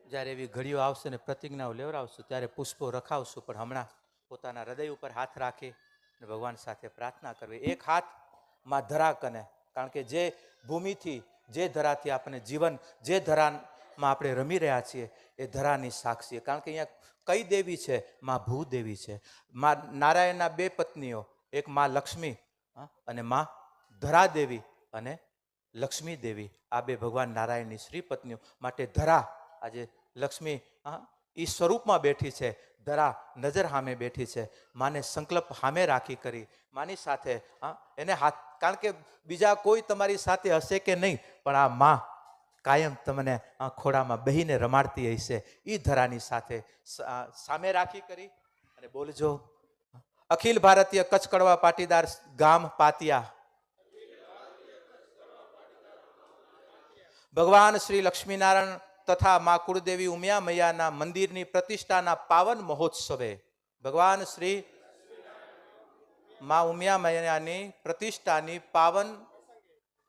જ્યારે એવી ઘડીઓ આવશે ને પ્રતિજ્ઞાઓ લેવડાવશું ત્યારે પુષ્પો રખાવશું, પણ હમણાં પોતાના હૃદય ઉપર હાથ રાખી અને ભગવાન સાથે પ્રાર્થના કરવી. એક હાથ માં ધરા કને, કારણ કે જે ભૂમિથી, જે ધરાથી આપણે જીવન, જે ધરામાં આપણે રમી રહ્યા છીએ એ ધરાની સાક્ષી. કારણ કે અહીંયા કઈ દેવી છે? માં ભૂદેવી છે. માં નારાયણના બે પત્નીઓ, એક માં લક્ષ્મી અને માં ધરાદેવી અને લક્ષ્મી દેવી, આ બે ભગવાન નારાયણની શ્રી પત્નીઓ. માટે ધરા આજે લક્ષ્મી એ સ્વરૂપમાં બેઠી છે, ધરા નજર સામે બેઠી છે. માને સંકલ્પ સામે રાખી કરી માની સાથે એને હાથ, કારણ કે બીજા કોઈ તમારી સાથે હશે કે નહીં, પણ આ માં કાયમ તમને ખોડામાં બેહીને રમાડતી હશે. એ ધરાની સાથે સામે રાખી કરી અને બોલજો. અખિલ ભારતીય કચ્છ કડવા પાટીદાર ગામ પાતિયા ભગવાન શ્રી લક્ષ્મીનારાયણ તથા મા કુળદેવી ઉમિયા મૈયાના મંદિરની પ્રતિષ્ઠાના પાવન મહોત્સવે, ભગવાન શ્રી મા ઉમિયા મૈયાની પ્રતિષ્ઠાની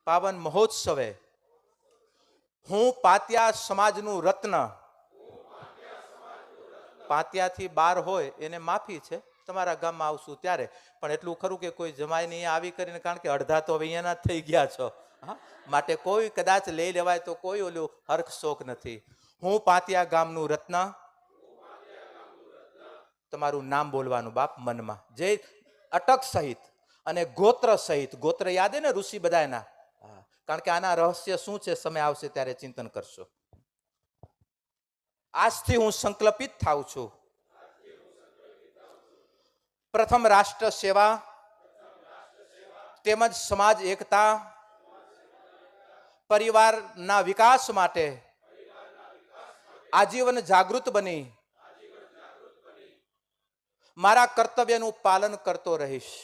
પાવન મહોત્સવે હું પાતિયા સમાજનું રત્ન, પાતિયાથી બાર હોય એને માફી છે, તમારા ગામમાં આવશું ત્યારે, પણ એટલું ખરું કે કોઈ જમાઈને અહીંયા આવી કરીને, કારણ કે અડધા તો હવે અહીંયાના થઈ ગયા છો, માટે કોઈ કદાચ લઈ લેવાય તો કોઈ ઓલું હર્ખ શોક નથી. હું પાતિયા ગામનું રત્ન, તમારું નામ બોલવાનું બાપ મનમાં, જે અટક સહિત અને ગોત્ર સહિત. ગોત્ર યાદ હે ને ઋષિ બધાના? કારણ કે આના રહસ્ય શું છે સમય આવશે ત્યારે ચિંતન કરશો. આજથી હું સંકલ્પિત થાઉં છું, પ્રથમ રાષ્ટ્ર સેવા તેમજ સમાજ એકતા, પરિવારના વિકાસ માટે આજીવન જાગૃત બની મારા કર્તવ્યનું પાલન કરતો રહીશ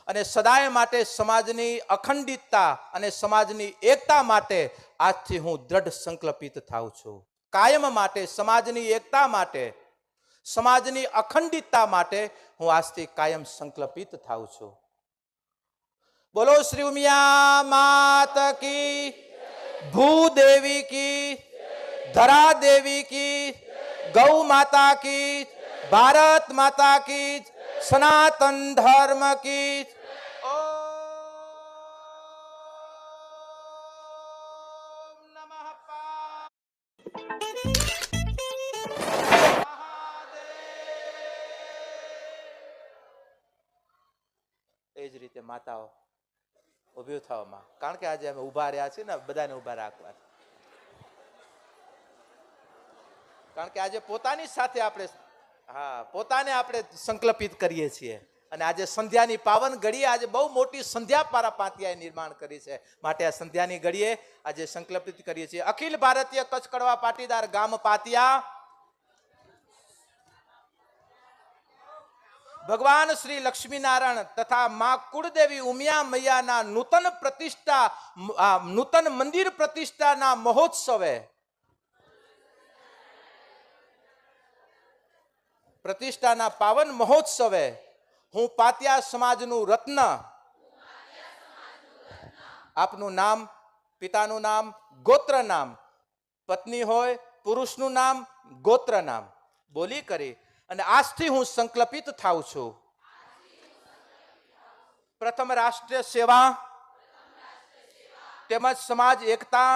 અને સદાય માટે સમાજની અખંડિતતા અને સમાજની એકતા માટે આજથી હું દ્રઢ સંકલ્પિત થાઉં છું. કાયમ માટે સમાજની એકતા માટે, સમાજની અખંડિતતા માટે હું આજથી કાયમ સંકલ્પિત થાઉં છું. બોલો શ્રી ઉમિયા માત કી, ભૂદેવી કી, ધરા દેવી કી, ગૌ માતા કી, ભારત માતા કી, સનાતન ધર્મ કી. ઓમ નમઃ એ જ રીતે માતાઓ ઉભી થવામાં, કારણ કે આજે અમે ઉભા રહ્યા છીએ ને, બધાને ઉભા રાખવા, કારણ કે આજે પોતાની સાથે આપણે પોતાને આપણે સંકલ્પિત કરીએ છીએ. અને આજે સંધ્યાની પાવન ઘડીએ, આજે બહુ મોટી સંધ્યા મારા પાતિયાએ નિર્માણ કરી છે, માટે આ સંધ્યાની ઘડીએ આજે સંકલ્પિત કરીએ છીએ. અખિલ ભારતીય કચ્છ કડવા પાટીદાર ગામ પાતિયા ભગવાન શ્રી લક્ષ્મીનારાયણ તથા મા કુળદેવી ઉમિયા મૈયાના નૂતન મંદિર પ્રતિષ્ઠાના મહોત્સવે, પ્રતિષ્ઠાના પાવન મહોત્સવે હું પાતિયા સમાજનું રત્ન, આપનું નામ, પિતાનું નામ, ગોત્ર નામ, પત્ની હોય પુરુષનું નામ, ગોત્ર નામ બોલી કરી અને આજથી હું સંકલ્પિત થાઉં છું, પ્રથમ રાષ્ટ્રીય સેવા તેમજ સમાજ એકતા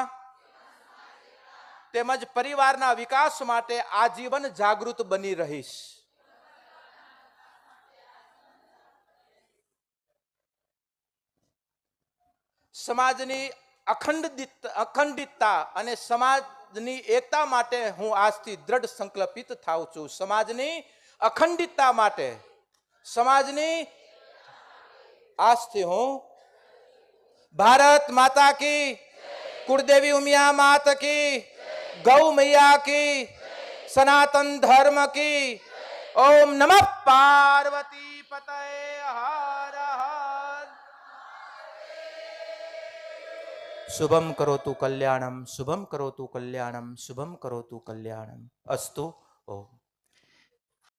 તેમજ પરિવારના વિકાસ માટે આજીવન જાગૃત બની રહીશ. સમાજની અખંડિતતા અને સમાજની એકતા માટે હું આજથી દ્રઢ સંકલ્પિત થાઉં છું. સમાજની અખંડિતતા માટે, સમાજની આજથી હું ભારત માતા કી, कुलदेवी उमिया मात की, गौ मैया की, सनातन धर्म की. ओम नमः पार्वती पतये हर हर. शुभम करोतु कल्याणम, शुभम करोतु कल्याणम, शुभम करोतु कल्याणम. अस्तु. ओम.